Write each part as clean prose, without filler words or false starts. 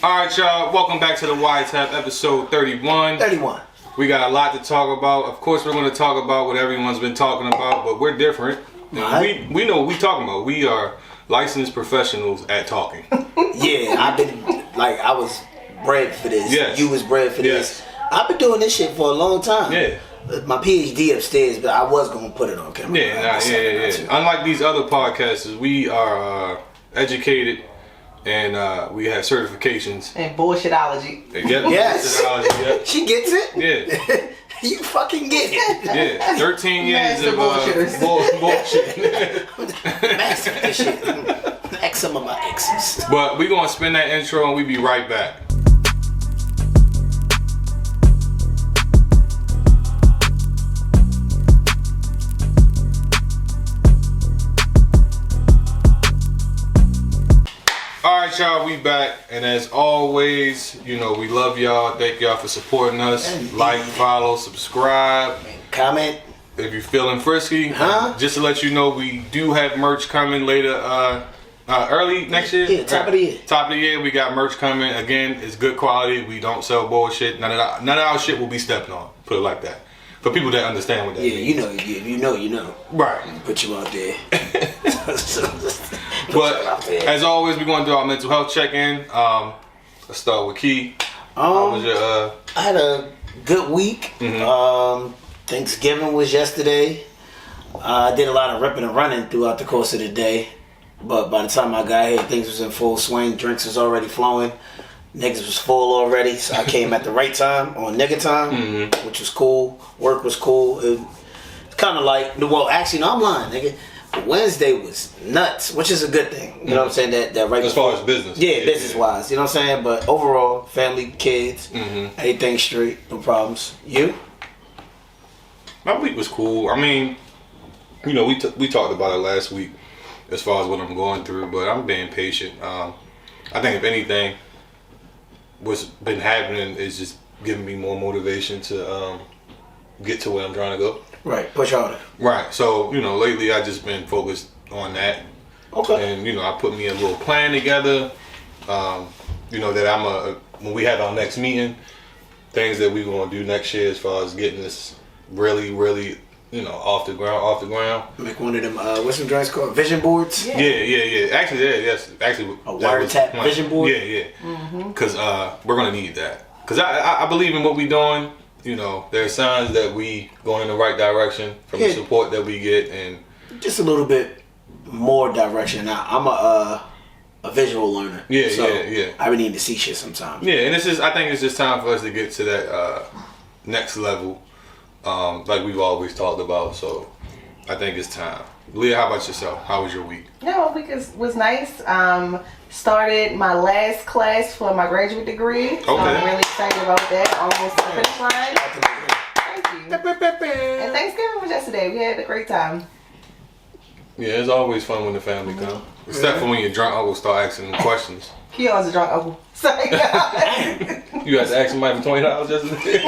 Alright, y'all. Welcome back to the Wiretap, episode 31. 31. We got a lot to talk about. Of course, we're going to talk about what everyone's been talking about, but we're different. And we know what we're talking about. We are licensed professionals at talking. Yeah, I was bred for this. Yes. You was bred for this. I've been doing this shit for a long time. Yeah. My PhD upstairs, but I was going to put it on camera. Yeah. Unlike these other podcasters, we are educated and we have certifications. And bullshitology. Yep. Yes. Yep. She gets it? Yeah. You fucking get it. Yeah. 13 years of bullshit. Master this shit. Like some of my exes. But we're going to spin that intro and we be right back. Alright, y'all, we back, and as always, you know, we love y'all. Thank y'all for supporting us. Like, follow, subscribe, comment. If you're feeling frisky, just to let you know, we do have merch coming later, early next year. Yeah, top of the year. Top of the year, we got merch coming. Again, it's good quality. We don't sell bullshit. None of our shit will be stepped on. Put it like that. For people that understand what that means. You know. Right. Put you out there. But as always, we're going to do our mental health check-in. Let's start with Key. How was your? I had a good week. Mm-hmm. Thanksgiving was yesterday. I did a lot of ripping and running throughout the course of the day. But by the time I got here, things was in full swing. Drinks was already flowing. Niggas was full already. So I came at the right time, on nigga time, which was cool. Work was cool. It's kind of like, well, actually, no, I'm lying, nigga. Wednesday was nuts, which is a good thing. You know what I'm saying? That right as far as business. Yeah, business-wise. You know what I'm saying? But overall, family, kids, everything straight. No problems. You? My week was cool. I mean, you know, we talked about it last week as far as what I'm going through, but I'm being patient. I think if anything, what's been happening is just giving me more motivation to get to where I'm trying to go. Right, push harder. Right, so, you know, lately I just been focused on that. Okay. And, you know, I put me a little plan together, you know, that when we have our next meeting, things that we're going to do next year as far as getting this really, really, you know, off the ground. Make one of them, what's some drinks called? Vision boards? Yeah. Actually, yes. Actually, a Wiretap vision board? Yeah. Because we're going to need that. Because I believe in what we're doing. You know, there are signs that we going in the right direction from the support that we get, and just a little bit more direction. Now, I'm a visual learner. Yeah. I really need to see shit sometimes. Yeah, and I think it's just time for us to get to that next level, like we've always talked about. So I think it's time. Leah, how about yourself? How was your week? Yeah, my week was nice. Started my last class for my graduate degree. So I'm really excited about that. Almost to the finish line. Thank you. And Thanksgiving was yesterday. We had a great time. Yeah, it's always fun when the family comes. Except for when your drunk uncle start asking them questions. Kiyon's a drunk uncle. Sorry. You had to ask somebody for $20 yesterday?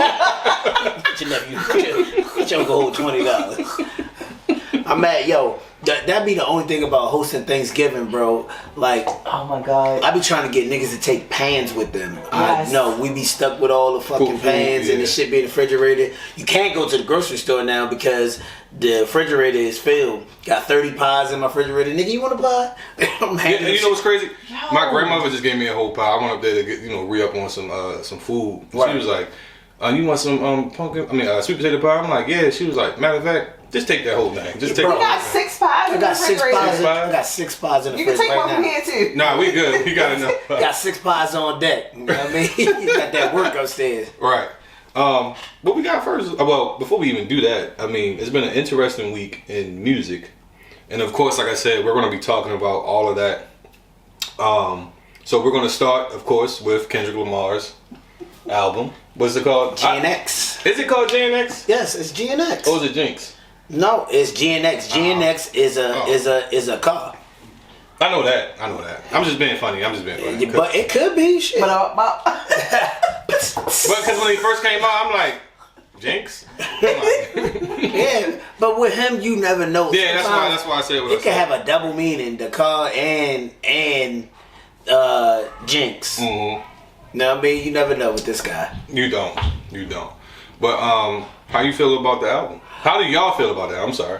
Get your uncle hold $20. I'm mad, yo. That'd be the only thing about hosting Thanksgiving, bro. Like, oh my god, I be trying to get niggas to take pans with them. Yes. No, we be stuck with all the fucking pans and the shit be in the refrigerator. You can't go to the grocery store now because the refrigerator is filled. Got 30 pies in my refrigerator. Nigga, you want a pie? And you know what's crazy? Yo. My grandmother just gave me a whole pie. I went up there to get, re-up on some food. Right. She was like, you want some sweet potato pie? I'm like, yeah. She was like, matter of fact, just take that whole thing. Just take it. We got 6 pies in the refrigerator. I got 6 pies in the fridge right now. You can take one from here too. Nah, we good. We got enough. Got 6 pies on deck. You know what I mean? You got that work upstairs. Right. What we got first, well, before we even do that, I mean, it's been an interesting week in music. And of course, like I said, we're going to be talking about all of that. So we're going to start, of course, with Kendrick Lamar's album. What's it called? GNX. Is it called GNX? Yes, it's GNX. Or is it Jinx? No, it's GNX. GNX is a car. I know that. I'm just being funny. But it could be shit. But because when he first came out, I'm like, Jinx? Yeah, but with him, you never know. Yeah, that's why I said what I said. It could have a double meaning, the car and Jinx. Mm-hmm. No, I mean, you never know with this guy. You don't. But how you feel about the album? How do y'all feel about that? I'm sorry.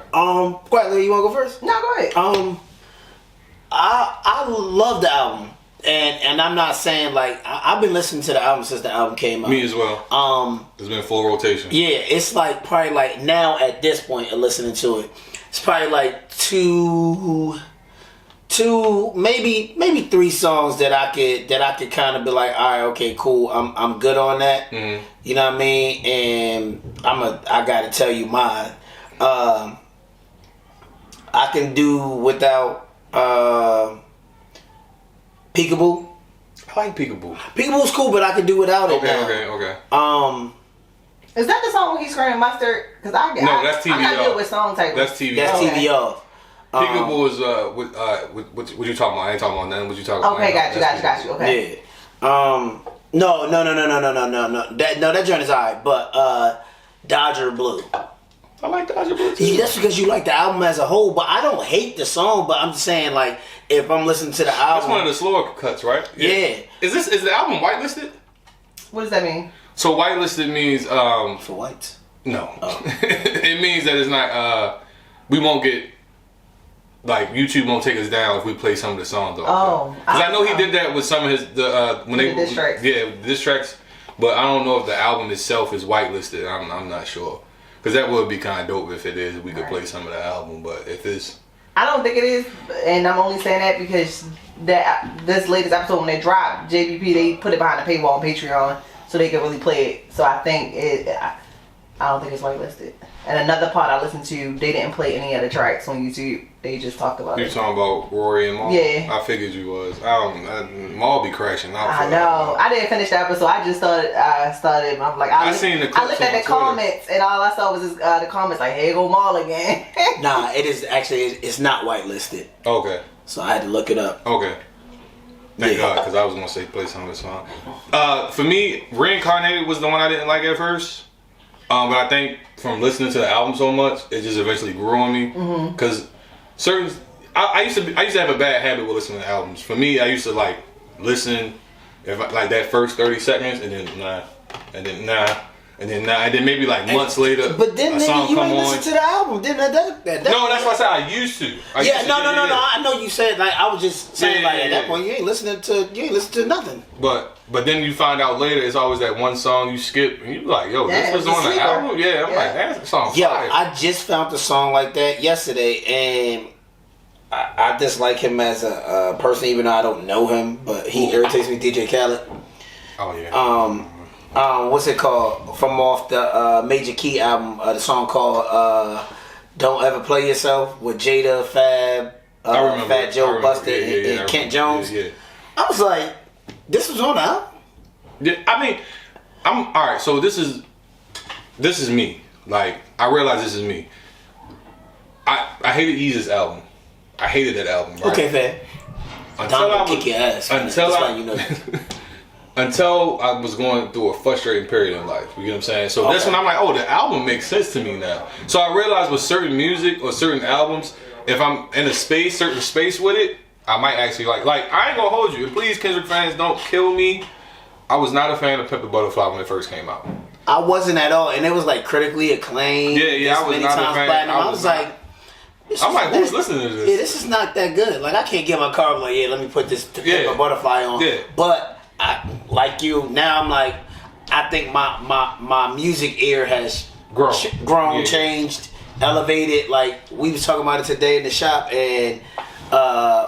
Quietly, you want to go first? No, go ahead. I love the album, and I'm not saying like I've been listening to the album since the album came out. Me as well. It's been full rotation. Yeah, it's like probably like now at this point of listening to it, it's probably like two, maybe 3 songs that I could kind of be like, all right, okay, cool, I'm good on that. Mm-hmm. You know what I mean? And I gotta tell you mine. I can do without Peekaboo. I like Peekaboo. Peekaboo's cool, but I can do without it. Okay. Is that the song when he's screaming mustard? Because that's TV I'm not off. good with song titles. That's TV. That's off. TV off. Peekaboo is what you talking about? I ain't talking about nothing. What you talking about? Okay, got you. Okay. Yeah. No. That joint is alright, but Dodger Blue. I like Dodger Blue too. Yeah, that's because you like the album as a whole, but I don't hate the song. But I'm just saying, like, if I'm listening to the album, that's one of the slower cuts, right? Yeah. Is the album whitelisted? What does that mean? So whitelisted means for whites. No, it means that it's not. We won't get. Like, YouTube won't take us down if we play some of the songs. Because I know he did that with some of his when they diss tracks. Yeah, diss tracks. But I don't know if the album itself is whitelisted. I'm not sure. Because that would be kind of dope if it is. We could play some of the album. But if it's, I don't think it is, and I'm only saying that because this latest episode when they dropped JBP, they put it behind the paywall on Patreon so they could really play it. So I think I don't think it's whitelisted. And another part I listened to, they didn't play any other tracks on YouTube. They just talked about it. You talking about Rory and Maul? Yeah. I figured you was. Maul be crashing out. I know. I didn't finish the episode. I just started. I'm like, I looked at the comments, and all I saw was the comments like, "Hey, go Maul again." Nah, it is actually. It's not whitelisted. Okay. So I had to look it up. Okay. Thank God, because I was gonna say play some of the song. For me, Reincarnated was the one I didn't like at first. But I think from listening to the album so much, it just eventually grew on me. Because I used to have a bad habit with listening to albums. For me, I used to like listen, like that first 30 seconds, and then nah, and then nah, and then nah, and then maybe like months later, but then a song you come ain't on. listen to the album, didn't that? No, that's why I said I used to. No. I know you said like I was just saying at that point you ain't listening to nothing. But then you find out later it's always that one song you skip and you like, yo, this was on the album? Yeah, I'm like, that song fire. I just found the song like that yesterday, and I dislike him as a person, even though I don't know him, but he irritates me, DJ Khaled. Oh yeah. What's it called? From off the Major Key album, the song called Don't Ever Play Yourself with Jada, Fab, Fat Joe, Busta, and Kent Jones. Yeah. I was like, this was on the album? Yeah, I mean, I'm alright, so this is me. Like, I realize this is me. I hated Yeezus album. I hated that album, right? Okay, fair. Kick your ass. Until I was going through a frustrating period in life. You get what I'm saying? So that's when I'm like, oh, the album makes sense to me now. So I realized with certain music or certain albums, if I'm in a certain space with it, I might actually like I ain't gonna hold you. And please, Kendrick fans, don't kill me. I was not a fan of Pimp the Butterfly when it first came out. I wasn't at all, and it was like critically acclaimed. Yeah, I was not a fan. I was like, who's listening to this? Yeah, this is not that good. Like, I can't get my car. Like, yeah, let me put this Pimp the Butterfly on. Yeah. But I, like you, now I'm like, I think my music ear has grown, changed, elevated. Like, we was talking about it today in the shop, and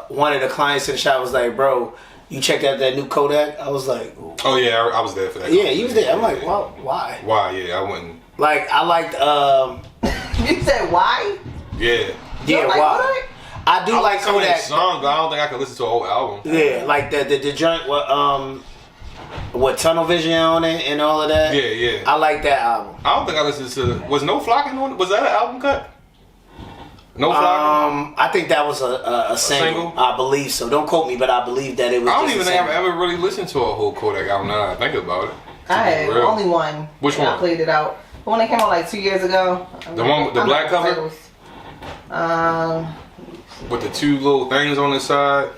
one of the clients in the shop was like, bro, you checked out that new Kodak? I was like, ooh. Oh yeah, I was there for that. Yeah, you was there. I'm like, well, why? Why? Yeah, I wouldn't. Like, I liked. You said why? Yeah. Yeah, like why? Kodak? I do like Kodak songs, but I don't think I could listen to a whole album. Yeah, like the joint with Tunnel Vision on it and all of that. Yeah. I like that album. I don't think I listened to. Was No Flocking on? Was that an album cut? No Flocking? I think that was a single. I believe so. Don't quote me, but I believe that it was. I don't even think I've ever really listened to a whole Kodak album. Now that I think about it. I had only one. Which one? I played it out. The one that came out like 2 years ago. The one with the black cover? With the two little things on the side.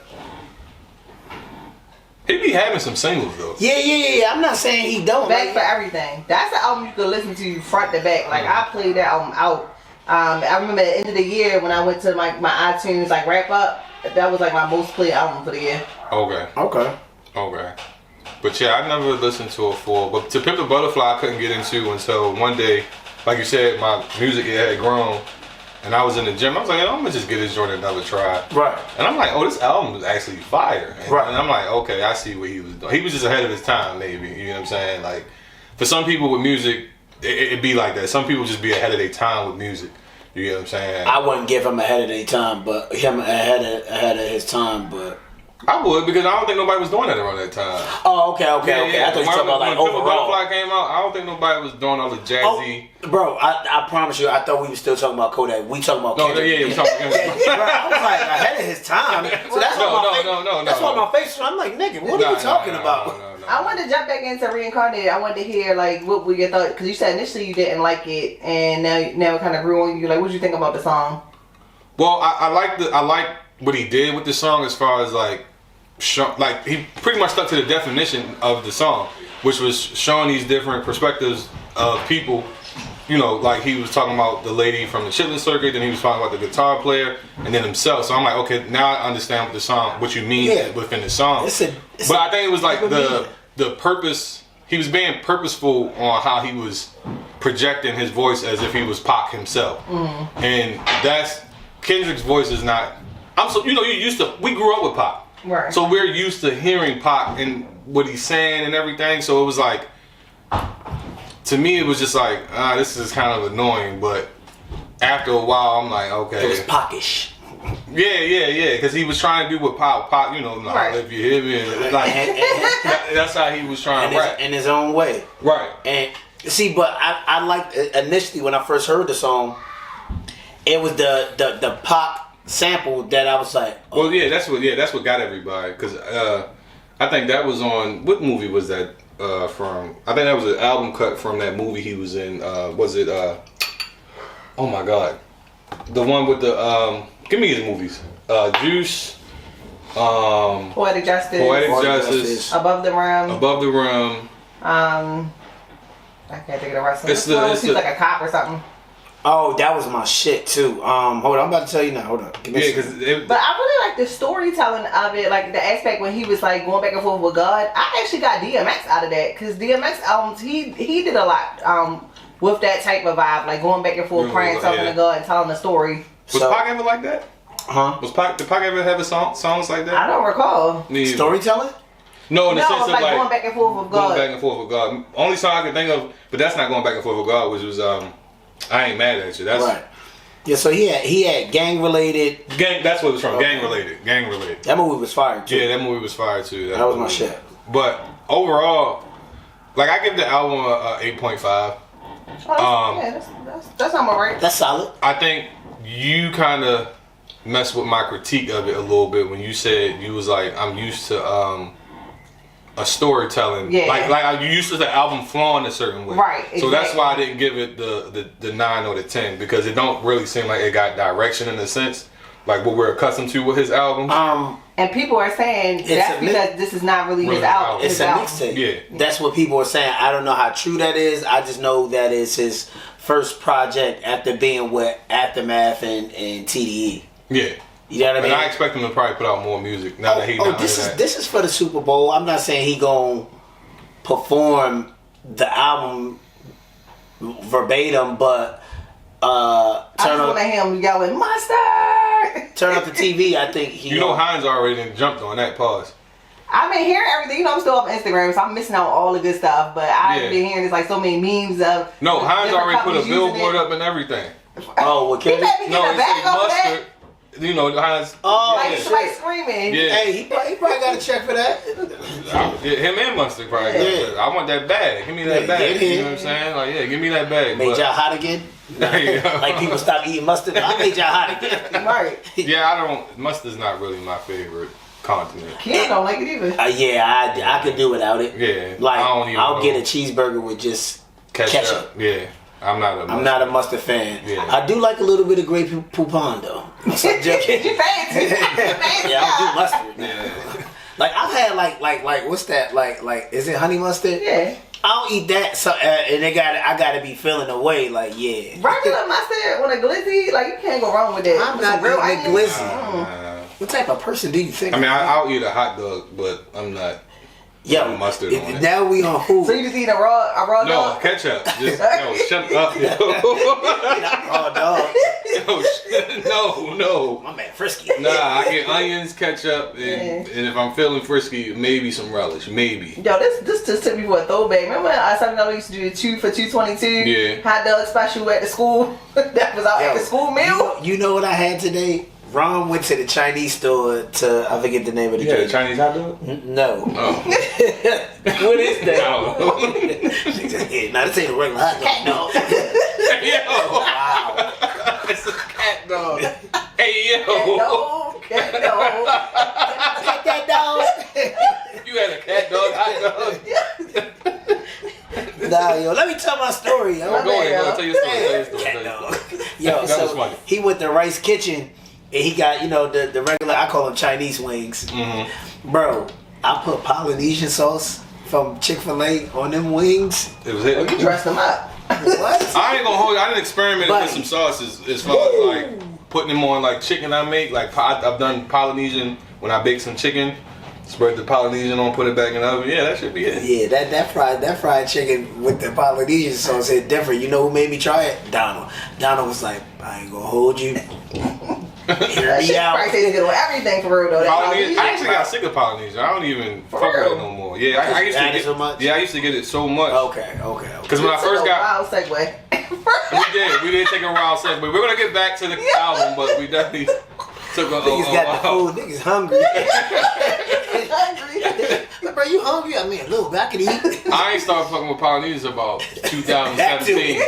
He be having some singles though. Yeah. I'm not saying he don't. Back for Everything. That's the album you could listen to front to back. Like I played that album out. I remember at the end of the year when I went to my iTunes like wrap up. That was like my most played album for the year. Okay. But yeah, I never listened to it full. But To Pimp a Butterfly I couldn't get into until one day, like you said, my music had grown. And I was in the gym. I was like, I'm gonna just give this joint another try. Right. And I'm like, oh, this album is actually fire. And, right. And I'm like, okay, I see what he was doing. He was just ahead of his time, maybe. You know what I'm saying? Like, for some people with music, it'd be like that. Some people just be ahead of their time with music. You get what I'm saying? I wouldn't give him ahead of their time, but him ahead of his time, but. I would, because I don't think nobody was doing that around that time. Oh, okay. Yeah. I thought you were talking about like when overall. Butterfly came out, I don't think nobody was doing all the jazzy. Oh, bro, I promise you, I thought we were still talking about Kodak. We talking about Kendrick. Yeah, we talking about Kendrick. Bro, I was like ahead of his time. So that's That's why my face. I'm like, nigga, what are you talking about? No. I wanted to jump back into Reincarnated. I wanted to hear like what were your thoughts, because you said initially you didn't like it, and now it kind of grew on you. Like, what did you think about the song? Well, I like what he did with the song as far as like he pretty much stuck to the definition of the song, which was showing these different perspectives of people. You know, like he was talking about the lady from the Chitlin Circuit, then he was talking about the guitar player, and then himself. So I'm like, okay, now I understand what you mean within the song. But I think it was like the purpose. He was being purposeful on how he was projecting his voice as if he was Pac himself, and that's Kendrick's voice is not. We grew up with Pac. Right. So we're used to hearing Pac and what he's saying and everything. So it was like, to me, it was just like, this is kind of annoying. But after a while, I'm like, okay. It was Pac-ish. Yeah. Because he was trying to do what Pac, right. If you hear me, like, that's how he was trying to rap. In his own way. Right. And see, but I liked initially when I first heard the song, it was the Pac sample that I was like, oh. Well, that's what got everybody, because I think that was on, what movie was that from? I think that was an album cut from that movie he was in. Was it oh my god, the one with the give me his movies, Juice, Poetic Justice, Above the Rim, I can't think of the rest of it. He's like a cop or something. Oh, that was my shit too. Hold on, I'm about to tell you now. Hold on. But I really like the storytelling of it, like the aspect when he was like going back and forth with God. I actually got DMX out of that, because DMX albums he did a lot with that type of vibe, like going back and forth, praying, talking to God, and telling the story. Was Pac ever like that? Huh? Did Pac ever have songs like that? I don't recall. Storytelling? No, in the sense of like going back and forth with God. Going back and forth with God. Only song I can think of, but that's not going back and forth with God, which was I Ain't Mad at You. That's right. Yeah, so he had gang related. That's what it was from. Gang related. That movie was fire too. Yeah, that movie was fire too. That was my shit. But overall, like I give the album a 8.5. That's not right. That's solid. I think you kind of messed with my critique of it a little bit when you said you was like, I'm used to a storytelling, like you used to the album flowing a certain way, right? So that's why I didn't give it the 9 or the 10, because it don't really seem like it got direction in a sense, like what we're accustomed to with his albums. And people are saying that's because this is not really his album. It's a mixtape. Yeah, that's what people are saying. I don't know how true that is. I just know that it's his first project after being with Aftermath and TDE. Yeah. You know what I mean? And I expect him to probably put out more music now that he knows that. This is for the Super Bowl. I'm not saying he gonna perform the album verbatim, but I just want to hear him yelling "Mustard!" Turn up the TV. I think he. Hines already jumped on that. Pause. I've been hearing everything. I'm still off Instagram, so I'm missing out on all the good stuff. But I've been hearing this like so many memes of. No, Hines already put a billboard up and everything. Oh, what? He let me get a bag over that. Hines. Oh, like somebody screaming. Yeah. Hey, he probably got a check for that. Him and Mustard probably got it. I want that bag. Give me that bag. You know what I'm saying? Like, give me that bag. Made y'all hot again? Like people stop eating mustard. I made y'all hot again. Right. Yeah, mustard's not really my favorite condiment. Kiyon don't like it either. I could do without it. Yeah. Like, I'll get a cheeseburger with just ketchup. Yeah. I'm not a mustard fan. Yeah. I do like a little bit of Grey Poupon though. You fancy. Yeah, I don't do mustard. Yeah. Like I've had like what's that? Like is it honey mustard? Yeah. I don't eat that, so and I gotta be feeling away. Like yeah, regular mustard on a glizzy, like you can't go wrong with that. I'm not real glizzy. What type of person do you think? I mean, I'll eat a hot dog, but I'm not. Yo, mustard on it. Now we on food. So you just eat a raw dog? No, ketchup. Just shut up, yo. Raw dog. Yo, no. My man, frisky. Nah, I get onions, ketchup, and if I'm feeling frisky, maybe some relish, maybe. Yo, this just took me for a throwback. Remember when we used to do the 2 for $2.22? Yeah. Hot dog special at the school. That was our after school meal. You know what I had today? Ron went to the Chinese store to, I forget the name of the Yeah, cake. Chinese hot dog? No. Oh. What is that? I don't know. Now this ain't a regular hot dog. No. Yo. Wow. It's a cat dog. Hey, yo. Cat dog. Cat dog. You had a cat dog hot dog? Nah, yo, let me tell my story, yo. Go ahead, tell your story. Cat dog. Yo, that was so funny. he went to Rice Kitchen and he got, the regular, I call them Chinese wings. Mm-hmm. Bro, I put Polynesian sauce from Chick-fil-A on them wings. It was it. You dressed them up. What? I ain't gonna hold you. I didn't experiment Buddy. with some sauces as far as like putting them on like chicken I make. Like I've done Polynesian when I bake some chicken. Spread the Polynesian on, put it back in the oven. Yeah, that should be it. Yeah, that fried chicken with the Polynesian sauce hit different. You know who made me try it? Donald. Donald was like, I ain't gonna hold you. Hear me out. Probably tastes good with everything for real though. Polynesian. I actually got sick of Polynesian. I don't even fuck with it no more. Yeah, I used to Add it get so much? Yeah, I used to get it so much. Okay. Because when I first got, wild segue. we did take a wild segue. We're gonna get back to the album, but we definitely took a Niggas got the food. Niggas hungry. Hungry. Like, bro, you hungry? I mean, a little bit. I can eat. I ain't started fucking with Polynesian about 2017.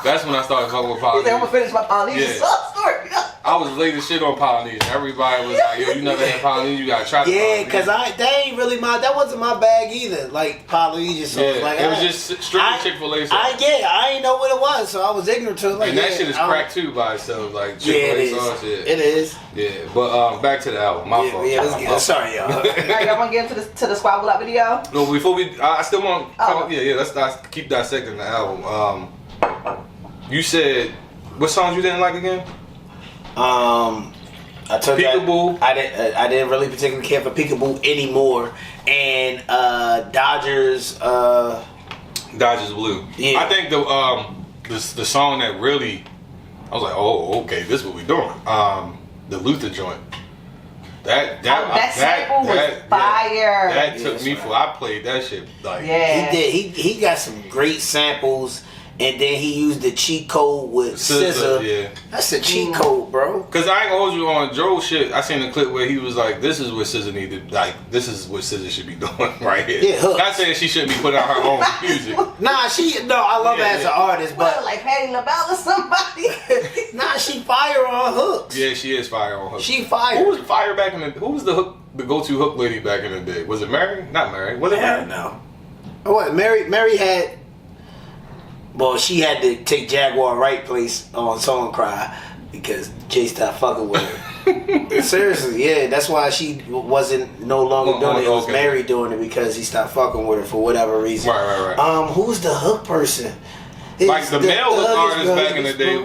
That's when I started fucking with He said, I'm Polynesian. gonna finish my Polynesian Yeah. sauce story. I was late as shit on Polynesian. Everybody was like, yo, you never had Polynesian, you gotta try the Yeah, Polynesian. because that wasn't my bag either. Like Polynesian sauce. Yeah, like it was just strictly Chick-fil-A sauce. I ain't know what it was, so I was ignorant to it. Like, And that shit is cracked too by itself, like Chick-fil-A sauce. Yeah, It is. Yeah, but back to the album. My fault. Yeah, let's get. Sorry, y'all. Alright, y'all wanna get into to the squabble up video? No, before I still want. Oh. Let's keep dissecting the album. You said what songs you didn't like again? I took Peekaboo. I didn't really particularly care for Peekaboo anymore, and Dodgers. Dodgers Blue. Yeah. I think the song that really, I was like, oh, okay, this is what we doing. The Luther joint. That sample was fire. That took me for. I played that shit like. Yeah. He did. He got some great samples, and then he used the cheat code with SZA. Yeah. That's a cheat code, bro. Cause I ain't gonna hold you on Joe shit. I seen a clip where he was like, "This is what SZA needed. Like, this is what SZA should be doing right here." Yeah, hooks. Not saying she shouldn't be putting out her own music. I love her as an artist, but like Patti LaBelle or somebody. she fire on hooks. Yeah, she is fire on hooks. She fire. Who was fire back in the? Who was the go-to hook lady back in the day? Was it Mary? Not Mary. Was it I Mary? don't know. Oh, what? Mary had. Well, she had to take Jaguar Right place on Song Cry because Jay stopped fucking with her. Seriously, yeah, that's why she wasn't no longer doing it. It was Mary doing it because he stopped fucking with her for whatever reason. Right. Who's the hook person? Like the male hook artists back in the day,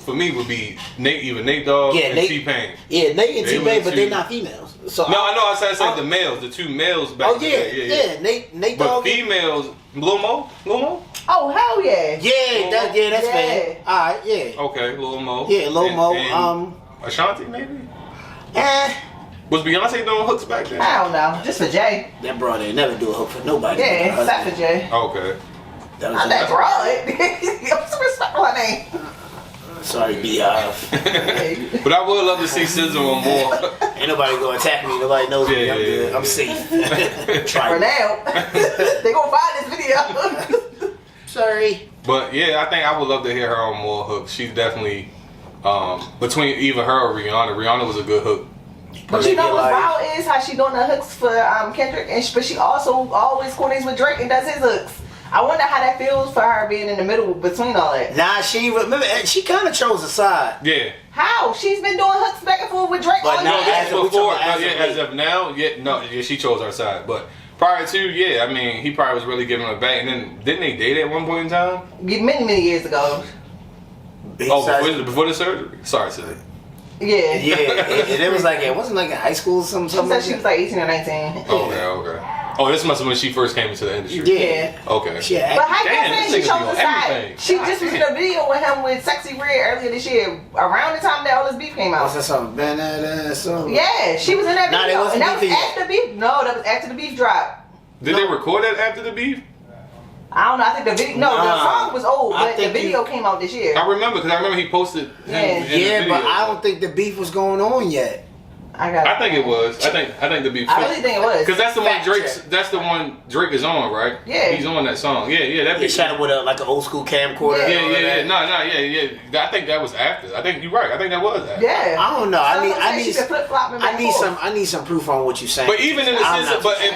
for me would be Nate Dogg and T-Pain. Yeah, Nate and T-Pain, but two. they're not females. So no, I know. I said the males, the two males back in the day. Yeah, Nate But Dogg. females, Lil Mo? Oh hell yeah. Yeah, that's fair. Alright, yeah. Okay, Lil Mo. Yeah, Lil Mo. Ashanti maybe? Eh. Was Beyonce doing hooks back then? I don't know. Just for Jay. That broad ain't never do a hook for nobody. Yeah, except for Jay. Okay. Not that broad. What's the respect for her name? Sorry, Beehive. But I would love to see SZA on more. Ain't nobody gonna attack me. Nobody knows me. I'm good. I'm safe. Try for now. They gonna find this video. Sorry. But yeah, I think I would love to hear her on more hooks. She's definitely between either her or Rihanna. Rihanna was a good hook. But you know what's wild is how she doing the hooks for Kendrick, but she also always coordinates with Drake and does his hooks. I wonder how that feels for her being in the middle between all that. Nah, she kind of chose a side. Yeah. How? She's been doing hooks back and forth with Drake But all now, year. As of now, she chose her side. But prior to, I mean, he probably was really giving her back. And then, didn't they date at one point in time? Many years ago. Before the surgery? Sorry, Sid. Yeah. Yeah, and it was like, it wasn't like in high school or something. She said she was like 18 or 19. Okay. Oh, this must have been when she first came into the industry. Yeah. Okay. But how can you say she chose nigga the be on side? everything. She just was in a video with him with Sexy Red earlier this year, around the time that all this beef came out. What's that song? Yeah, she was in that video. Nah, and that was after beef. No, that was after the beef drop. Did they record that after the beef? I don't know. I think the video. No, the song was old, but the video came out this year. I remember because I remember he posted. Yeah, in the video. But I don't think the beef was going on yet. I think it was. I think the beef. I really think it was. Because that's the one That's the one Drake is on, right? Yeah. He's on that song. Yeah. That He shot it with like an old school camcorder. Yeah. No. I think that was after. I think you're right. I think that was after. Yeah. I don't know. I need some proof on what you're saying. But even in the sense,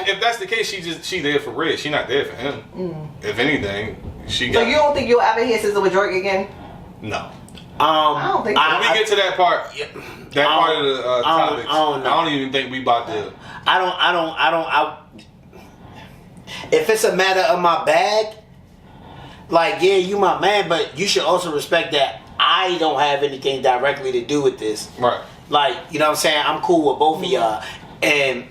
if that's the case, she there for Red. She not there for him. If anything, she. So you don't think you'll ever hear SZA with Drake again? No. I don't think so. When we get to that part, part of the topics, I don't even think we about to. If it's a matter of my bag, like, yeah, you my man, but you should also respect that I don't have anything directly to do with this. Right. Like, you know what I'm saying? I'm cool with both of y'all. And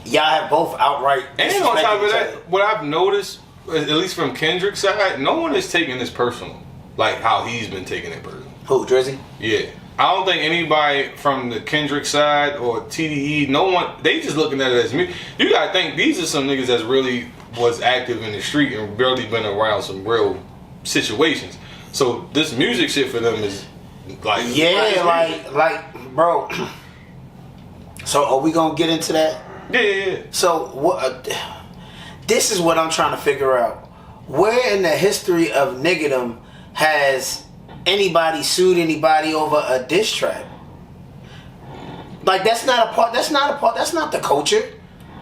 y'all have both outright And on top of that, what I've noticed, at least from Kendrick's side, no one is taking this personal. Like how he's been taking it personal. Who, Drizzy? Yeah. I don't think anybody from the Kendrick side or TDE, no one, they just looking at it as me. You gotta think, these are some niggas that's really was active in the street and barely been around some real situations. So this music shit for them is like... Yeah, like, bro. So are we gonna get into that? Yeah. So what? This is what I'm trying to figure out. Where in the history of niggerdom has anybody sued anybody over a diss track? Like that's not the culture.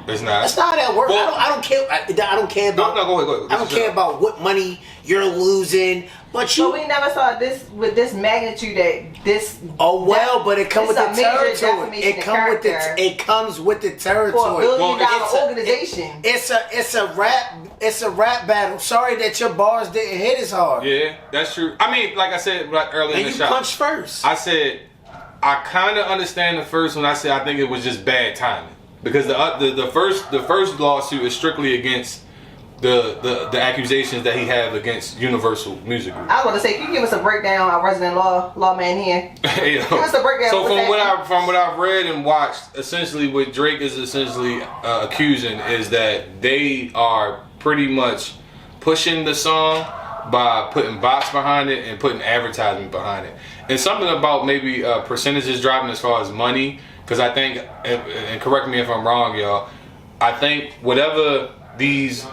It's not. That's not how that works. Well, I don't care. I don't care about. No, go ahead. I don't care about what money you're losing. But we never saw this with this magnitude that this. Oh well, but it comes with the territory. It comes with the territory. For a $1 billion organization. It's a rap battle. Sorry that your bars didn't hit as hard. Yeah, that's true. I mean, like I said earlier in the you shot, punched first. I said I kind of understand the first one. I said I think it was just bad timing because the first lawsuit is strictly against the accusations that he had against Universal Music Group. I was going to say, can you give us a breakdown, our resident lawman here? Give us a breakdown. So from what I've read and watched, essentially what Drake is essentially accusing is that they are pretty much pushing the song by putting bots behind it and putting advertisement behind it. And something about maybe percentages dropping as far as money, because I think, and correct me if I'm wrong, y'all, I think whatever these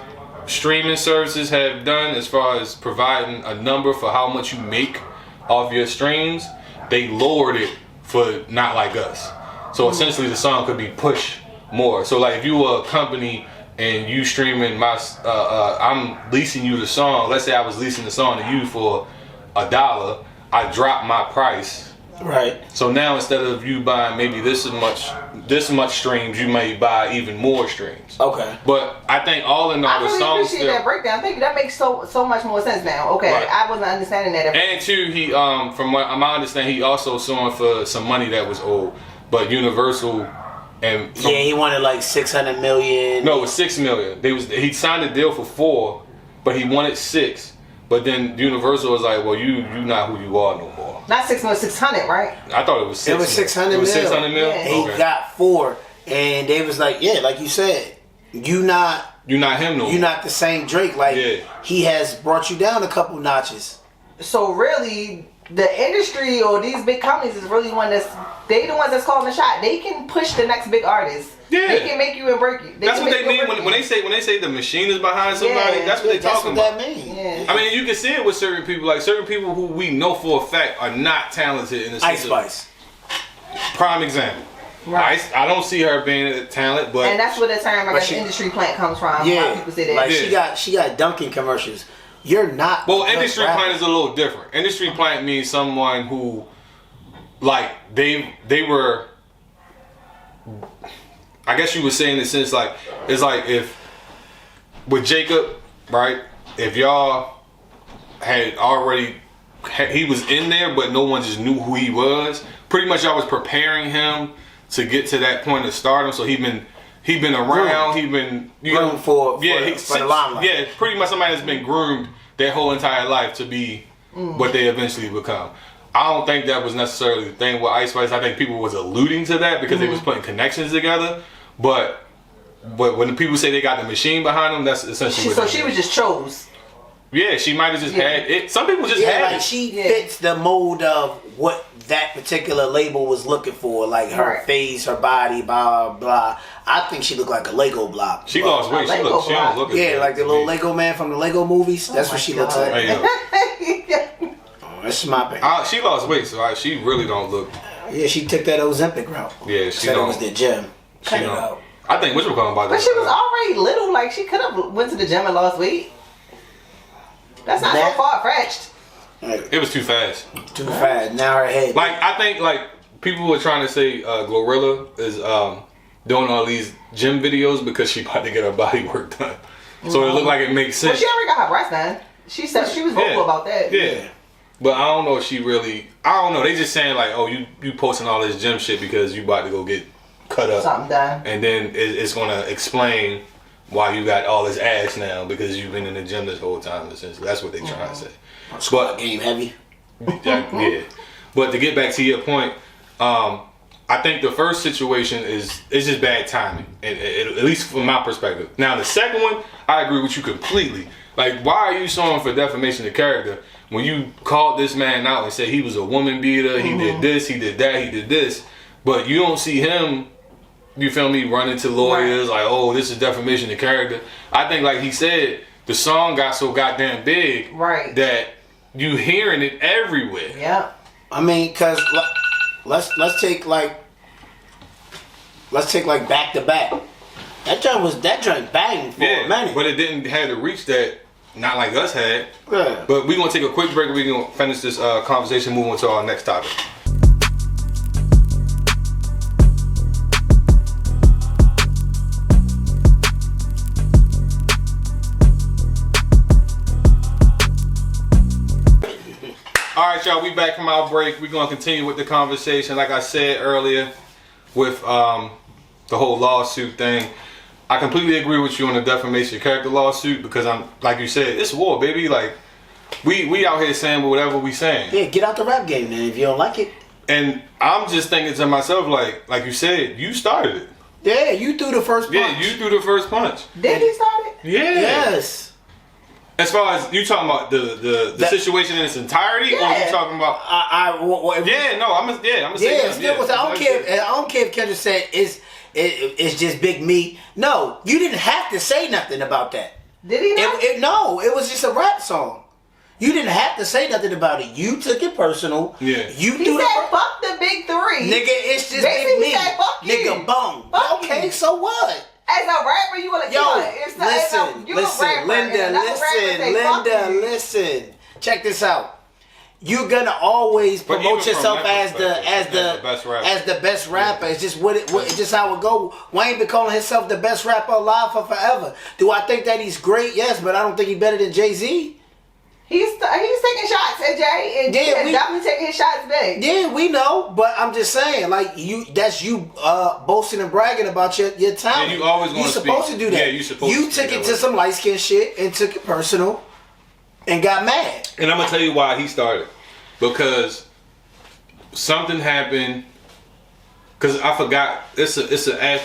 streaming services have done as far as providing a number for how much you make off your streams, they lowered it for not like us. So essentially the song could be pushed more. So like if you were a company and you streaming I'm leasing you the song, let's say I was leasing the song to you for $1, I drop my price. Right. So now instead of you buying maybe this much streams, you may buy even more streams. Okay. But I think all in all, the songs. I really appreciate that breakdown. Thank you. That makes so much more sense now. Okay, right. I wasn't understanding that. And two, he from what I understand, he also suing for some money that was owed, but Universal. And he wanted like 600 million. No, it was 6 million. He signed a deal for 4, but he wanted 6. But then Universal was like, "Well, you not who you are no more." Not 6 million, 600, right? I thought it was 6. It was 600 million. It was 600 million. Yeah. He got 4, and they was like, "Yeah, like you said, you're not him no more. You're not the same Drake. Like he has brought you down a couple notches." So really, the industry or these big companies is really the ones that's calling the shot. They can push the next big artist. Yeah. They can make you and break you. That's what they mean when they say the machine is behind somebody. Yeah, that's what they're talking about. That means. Yeah. I mean, you can see it with certain people. Like certain people who we know for a fact are not talented in the Ice Spice. Prime example. Right. I don't see her being a talent, but and that's where the term I guess industry plant comes from. Yeah, a lot of people say that. Like she got Dunkin' commercials. You're not. Well, industry plant is a little different. Industry plant means someone who, like, they were. I guess you were saying in the sense like it's like if with Jacob, right? If y'all had already he was in there, but no one just knew who he was. Pretty much, y'all was preparing him to get to that point of stardom. So he been around. He been groomed for the limelight. Yeah, pretty much somebody that's been groomed their whole entire life to be what they eventually become. I don't think that was necessarily the thing with Ice Spice. I think people was alluding to that because they was putting connections together. But when the people say they got the machine behind them, that's essentially so she was just chose. Yeah, she might have just had it. Some people just had like it. she fits the mold of what that particular label was looking for, like her face, her body, blah blah blah. I think she looked like a Lego block. She lost weight. She don't look as like the little Lego man from the Lego movies. That's what she looks like. That's my opinion. She lost weight, so she really don't look. Yeah, she took that Ozempic route. Yeah, she said it was the gym. Cut it out. I think which one talking about. But she was already little. Like she could have went to the gym and lost weight. That's not so far-fetched. It was too fast. Too fast. Now her head. Like I think people were trying to say Glorilla is doing all these gym videos because she about to get her body work done. So it looked like it makes sense. Well, she already got her breast done. She said she was vocal about that. Yeah. But I don't know if she really. I don't know. They just saying like, oh, you posting all this gym shit because you about to go get cut up, something done, and then it's gonna explain why you got all this ass now because you've been in the gym this whole time. Essentially, that's what they trying to say. But game heavy. Yeah. But to get back to your point, I think the first situation it's just bad timing, and at least from my perspective. Now the second one, I agree with you completely. Like, why are you suing for defamation of character when you called this man out and said he was a woman beater, he did this, he did that, he did this, but you don't see him, you feel me, running to lawyers like, oh, this is defamation of character. I think, like he said, the song got so goddamn big that you hearing it everywhere. Yeah. I mean, cause let's take like back to back. That joint banged for a minute. But it didn't have the reach that not like us had. Yeah. But we're gonna take a quick break and we're gonna finish this conversation, move on to our next topic. Alright, y'all, we back from our break. We're gonna continue with the conversation. Like I said earlier, with the whole lawsuit thing. I completely agree with you on the defamation of character lawsuit because I'm like you said, it's war, baby. Like we out here saying whatever we saying. Yeah, get out the rap game then if you don't like it. And I'm just thinking to myself, like you said, you started it. Yeah, you threw the first punch. Yeah, you threw the first punch. Did he start it? Yeah. Yes. As far as you talking about the situation in its entirety, or you talking about? I'm gonna say I don't care if Kendrick said it's just big meat. No, you didn't have to say nothing about that. Did he not? No, it was just a rap song. You didn't have to say nothing about it. You took it personal. Yeah. He said, "Fuck the big three, nigga. It's just basically big meat, said, fuck you. nigga. Boom. Fuck okay, you. So what? As a rapper, you want to listen. Check this out. You're gonna always promote yourself as the best rapper. It's just it's just how it go. Wayne been calling himself the best rapper alive for forever. Do I think that he's great? Yes, but I don't think he's better than Jay-Z. He's taking shots at Jay, and Jay is definitely taking his shots back. Yeah, we know, but I'm just saying, like that's you boasting and bragging about your talent. Yeah, you always going to speak. Supposed to do that. Yeah, you supposed to. You took it to some light skin shit and took it personal, and got mad. And I'm gonna tell you why he started, because something happened. Because I forgot, it's a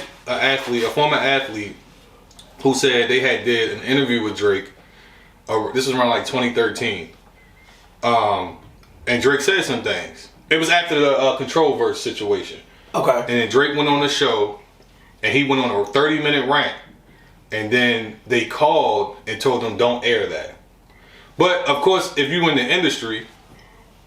former athlete, who said they had did an interview with Drake. This was around like 2013, and Drake said some things. It was after the Control Verse situation. Okay. And then Drake went on the show, and he went on a 30-minute rant, and then they called and told him don't air that. But of course, if you in the industry,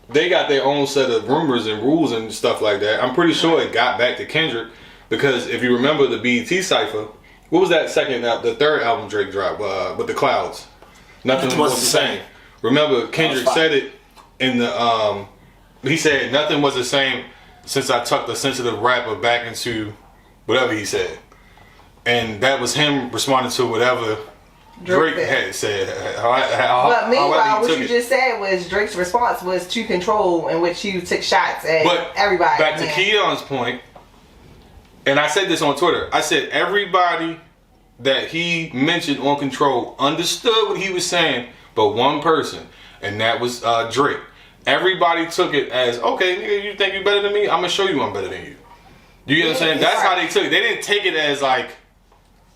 they got their own set of rumors and rules and stuff like that. I'm pretty sure it got back to Kendrick, because if you remember the BET cipher, what was that the third album Drake dropped with the Clouds? Nothing was the same. Remember, Kendrick said it in the he said nothing was the same since I tucked the sensitive rapper back into whatever he said, and that was him responding to whatever Drake had said. But meanwhile, what you just said was Drake's response was to control, in which he took shots at everybody. Back to Kiyon's point, and I said this on Twitter. I said everybody that he mentioned on Control understood what he was saying, but one person, and that was Drake. Everybody took it as, okay, nigga, you think you better than me? I'm gonna show you I'm better than you. You get what I'm saying? That's how they took it. They didn't take it as like,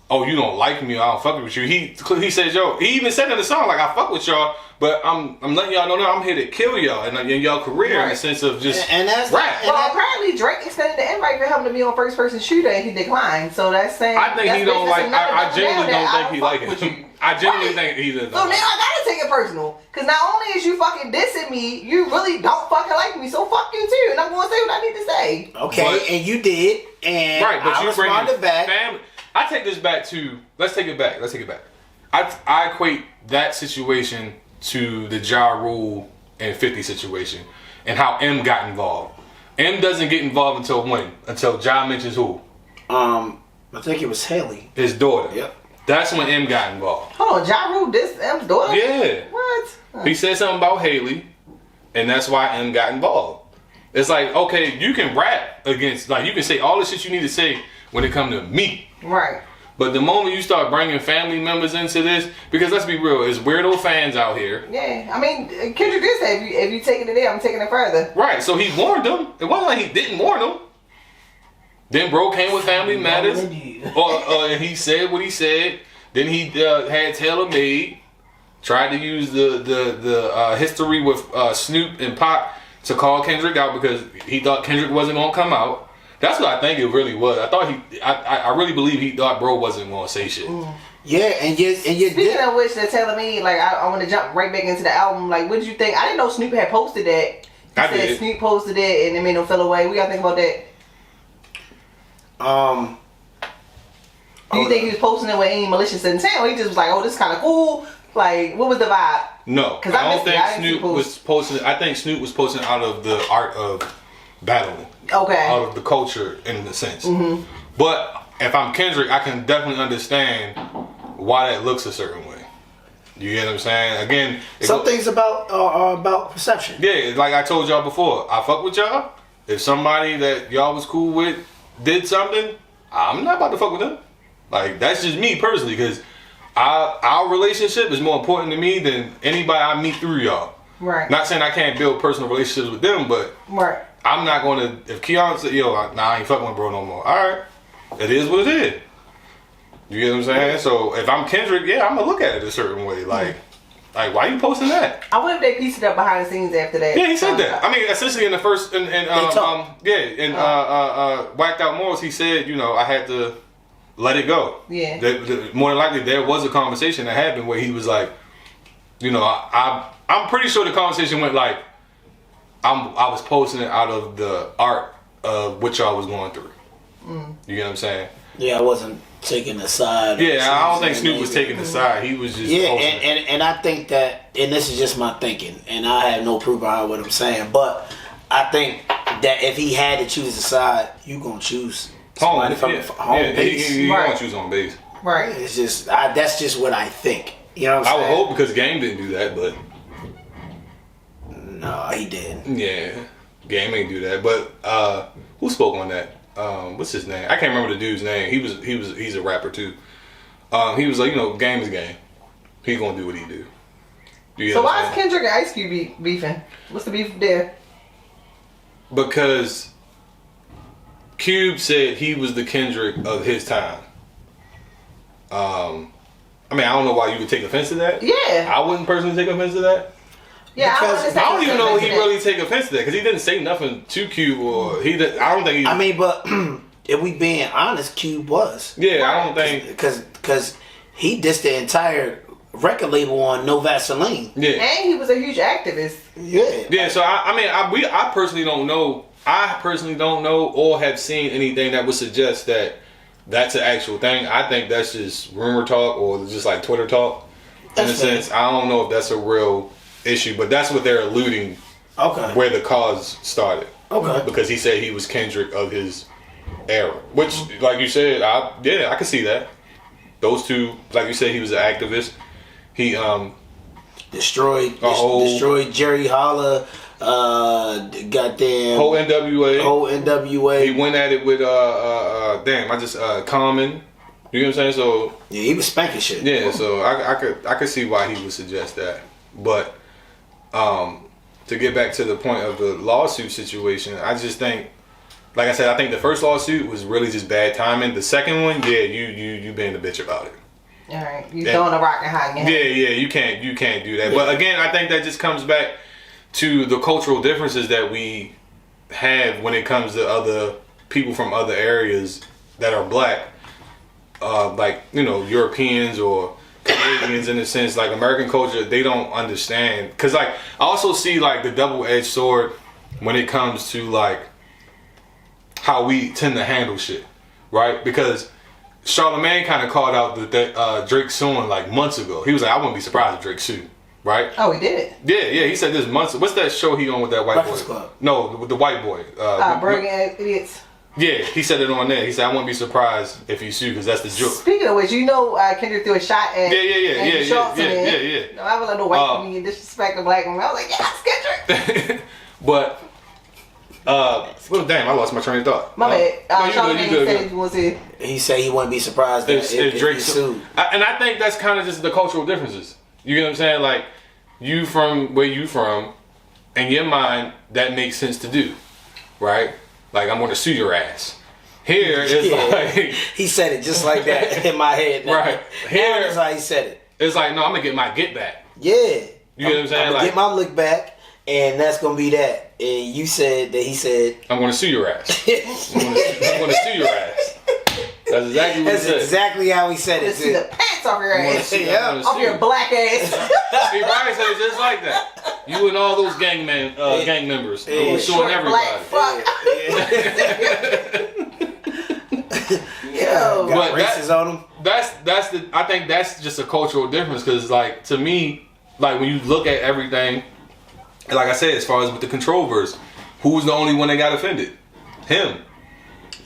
oh, you don't like me, I don't fuck with you. He says, yo, he even said in the song, like, I fuck with y'all, but I'm letting y'all know that I'm here to kill y'all and in y'all career in the sense of just rap. Well, apparently Drake extended the invite for him to be on first person shooter and he declined. So that's saying I think he don't like. I genuinely don't think he like it. I genuinely think he doesn't. So now I gotta take it personal, because not only is you fucking dissing me, you really don't fucking like me. So fuck you too, and I'm gonna say what I need to say. Okay, and you did, and but you responded back. Family. I take this back to let's take it back. I equate that situation to the Ja Rule and 50 situation and how M got involved. M doesn't get involved until when? Until Ja mentions who? I think it was Haley, his daughter. Yep. That's when M got involved. Hold on, Ja Rule dissed M's daughter? Yeah. What? He said something about Haley, and that's why M got involved. It's like, okay, you can rap against, like, you can say all the shit you need to say when it comes to me. Right. But the moment you start bringing family members into this, because let's be real, there's weirdo fans out here. Yeah, I mean, Kendrick did say, if you taking it there, I'm taking it further. Right, so he warned them. It wasn't like he didn't warn them. Then bro came with Family Matters, or he said what he said. Then he had Taylor Made, tried to use the history with Snoop and Pac to call Kendrick out because he thought Kendrick wasn't gonna come out. That's what I think it really was. I really believe he thought bro wasn't gonna say shit. Yeah, and you Speaking of which, they're telling me, like, I want to jump right back into the album. Like, what did you think? I didn't know Snoop had posted that. He said Snoop posted it and it made him feel away. What y'all think about that? Do you think he was posting it with any malicious intent, or he just was like, "Oh, this is kind of cool"? Like, what was the vibe? No, I don't think Snoop was posting. I think Snoop was posting out of the art of battling. Okay. Out of the culture, in a sense. Mm-hmm. But if I'm Kendrick, I can definitely understand why that looks a certain way. You get what I'm saying? Again, some things about perception. Yeah, like I told y'all before, I fuck with y'all. If somebody that y'all was cool with did something, I'm not about to fuck with them. Like, that's just me personally, because our relationship is more important to me than anybody I meet through y'all. Right. Not saying I can't build personal relationships with them, but right. I'm not going to, if Kiyon said, yo, I ain't fucking with bro no more. All right. It is what it is. You get what I'm saying? So if I'm Kendrick, yeah, I'm going to look at it a certain way. Like, why you posting that? I wonder if they pieced it up behind the scenes after that. Yeah, he said that. I mean, essentially in the first, Wacced Out Morals, he said, I had to let it go. Yeah. More than likely, there was a conversation that happened where he was like, I'm pretty sure the conversation went like, I was posting it out of the art of what y'all was going through. You get what I'm saying? Yeah, I wasn't taking the side. Yeah, I don't think Snoop was taking the side. He was just posting it. And I think that, and this is just my thinking, and I have no proof behind what I'm saying, but I think that if he had to choose a side, you gonna choose somebody from home base. He gonna choose on base. Right. It's just that's just what I think. You know what I'm saying? I would hope, because Game didn't do that, but no, he didn't. Yeah, Game ain't do that. But who spoke on that? What's his name? I can't remember the dude's name. He's a rapper too. He was like, Game is Game. He gonna do what he do. So why is Kendrick and Ice Cube beefing? What's the beef there? Because Cube said he was the Kendrick of his time. I don't know why you would take offense to that. Yeah. I wouldn't personally take offense to that. Yeah, because I don't even know he really take offense to that, because he didn't say nothing to Cube, or I don't think he. I mean, but if we being honest, Cube was. Yeah, I don't think because he dissed the entire record label on No Vaseline. Yeah, and he was a huge activist. Yeah. Yeah, so I personally don't know I personally don't know or have seen anything that would suggest that that's an actual thing. I think that's just rumor talk or just like Twitter talk. In a sense, I don't know if that's a real issue, but that's what they're alluding. Okay. Where the cause started. Okay. Because he said he was Kendrick of his era, which, like you said, I can see that. Those two, like you said, he was an activist. He destroyed Jerry Holler, goddamn whole NWA. He went at it with Common. You know what I'm saying? So yeah, he was spanking shit. Yeah, so I could see why he would suggest that, but to get back to the point of the lawsuit situation, I just think, like I said, I think the first lawsuit was really just bad timing. The second one, yeah, you being a bitch about it. All right, you throwing a rock and hiding. Yeah, you can't do that. But again, I think that just comes back to the cultural differences that we have when it comes to other people from other areas that are black, like Europeans or Canadians in a sense. Like American culture, they don't understand, because like I also see like the double-edged sword when it comes to like how we tend to handle shit, right? Because Charlamagne kind of called out that Drake suing like months ago. He was like, I wouldn't be surprised if Drake sued, right? Oh, he did? Yeah, he said this months. What's that show he on with that white Breakfast boy? Club. No, with the white boy. Brilliant Idiots. Yeah, he said it on there. He said, I wouldn't be surprised if he sued, because that's the joke. Speaking of which, Kendrick threw a shot at Schultz. Yeah. No, I would let no white comedian disrespect a black woman. I was like, yes, Kendrick. But, damn, I lost my train of thought. My bad. Charlamagne said he was here. He said he wouldn't be surprised if Drake sued. And I think that's kind of just the cultural differences. You get what I'm saying? Like, you from where you from, in your mind, that makes sense to do, right? Like, I'm going to sue your ass. Here is like... He said it just like that in my head. Now. Right. Here is how he said it. It's like, no, I'm going to get my get back. Yeah. You get what I'm saying? I'm going to get my lick back, and that's going to be that. And you said that he said... I'm going to sue your ass. I'm going to sue your ass. That's exactly what he said. That's exactly how he said it. See the pants off your ass. Off your black ass. He probably said it just like that. You and all those gang members suing everybody. Yo, but races on them. I think that's just a cultural difference, because like to me, like when you look at everything, like I said, as far as with the control verse, who was the only one that got offended? Him.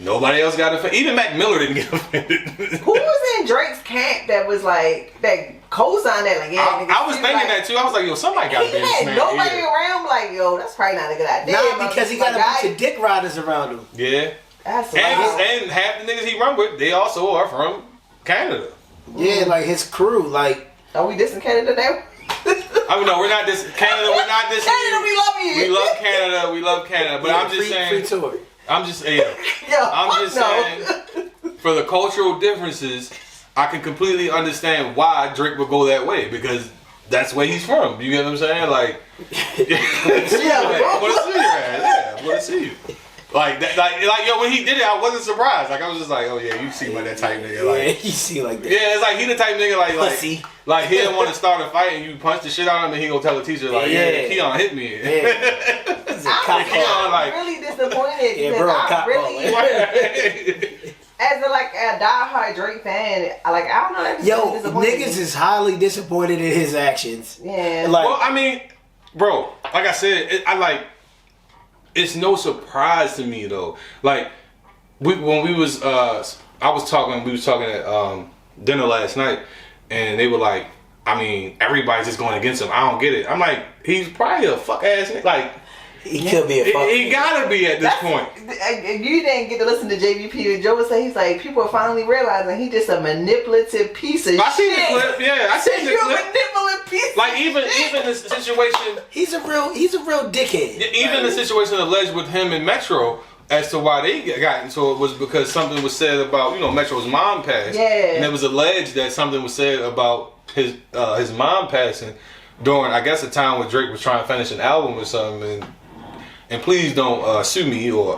Nobody else got offended. Even Mac Miller didn't get offended. Who was in Drake's camp that was like, that co-signed that? Like, yeah, I was thinking that too. I was like, yo, somebody got to be in this man. Nobody around, like, yo, that's probably not a good idea. Nah, because he got a bunch of dick riders around him. Yeah. That's and half the niggas he run with, they also are from Canada. Yeah, like his crew, like. Are we dissing Canada now? I mean, no, we're not dissing Canada. We're not dissing Canada, we love you. We love Canada. We love Canada. But yeah, I'm just saying. Free tour. I'm just saying, for the cultural differences, I can completely understand why Drake would go that way, because that's where he's from. You get what I'm saying? Like, I want to see your ass. Yeah, I want to see you. Like yo, when he did it, I wasn't surprised. Like, I was just like, oh yeah, you seem like that type nigga. Like, you see like that. Yeah, it's like he the type nigga Pussy. like he didn't want to start a fight and you punch the shit out of him and he gonna tell the teacher like, yeah, Kiyon hit me. Yeah. I'm really disappointed because I really, as a diehard Drake fan, I don't know. That's yo, niggas is highly disappointed in his actions. Yeah. Like, well, I mean, bro, like I said, it's no surprise to me though. Like, we was talking at dinner last night, and they were like, I mean, everybody's just going against him. I don't get it. I'm like, he's probably a fuck ass nigga. Like, he could be a fuck. He gotta be at this point. You didn't get to listen to JVP and Joe was saying, he's like, people are finally realizing he's just a manipulative piece of shit. I seen the clip. Yeah, I seen the clip. You're a manipulative piece. Like even the situation. He's a real dickhead. Even the situation alleged with him and Metro, as to why they got into it, was because something was said about, Metro's mom passed. Yeah. And it was alleged that something was said about his mom passing during, I guess, a time when Drake was trying to finish an album or something. And please don't sue me or.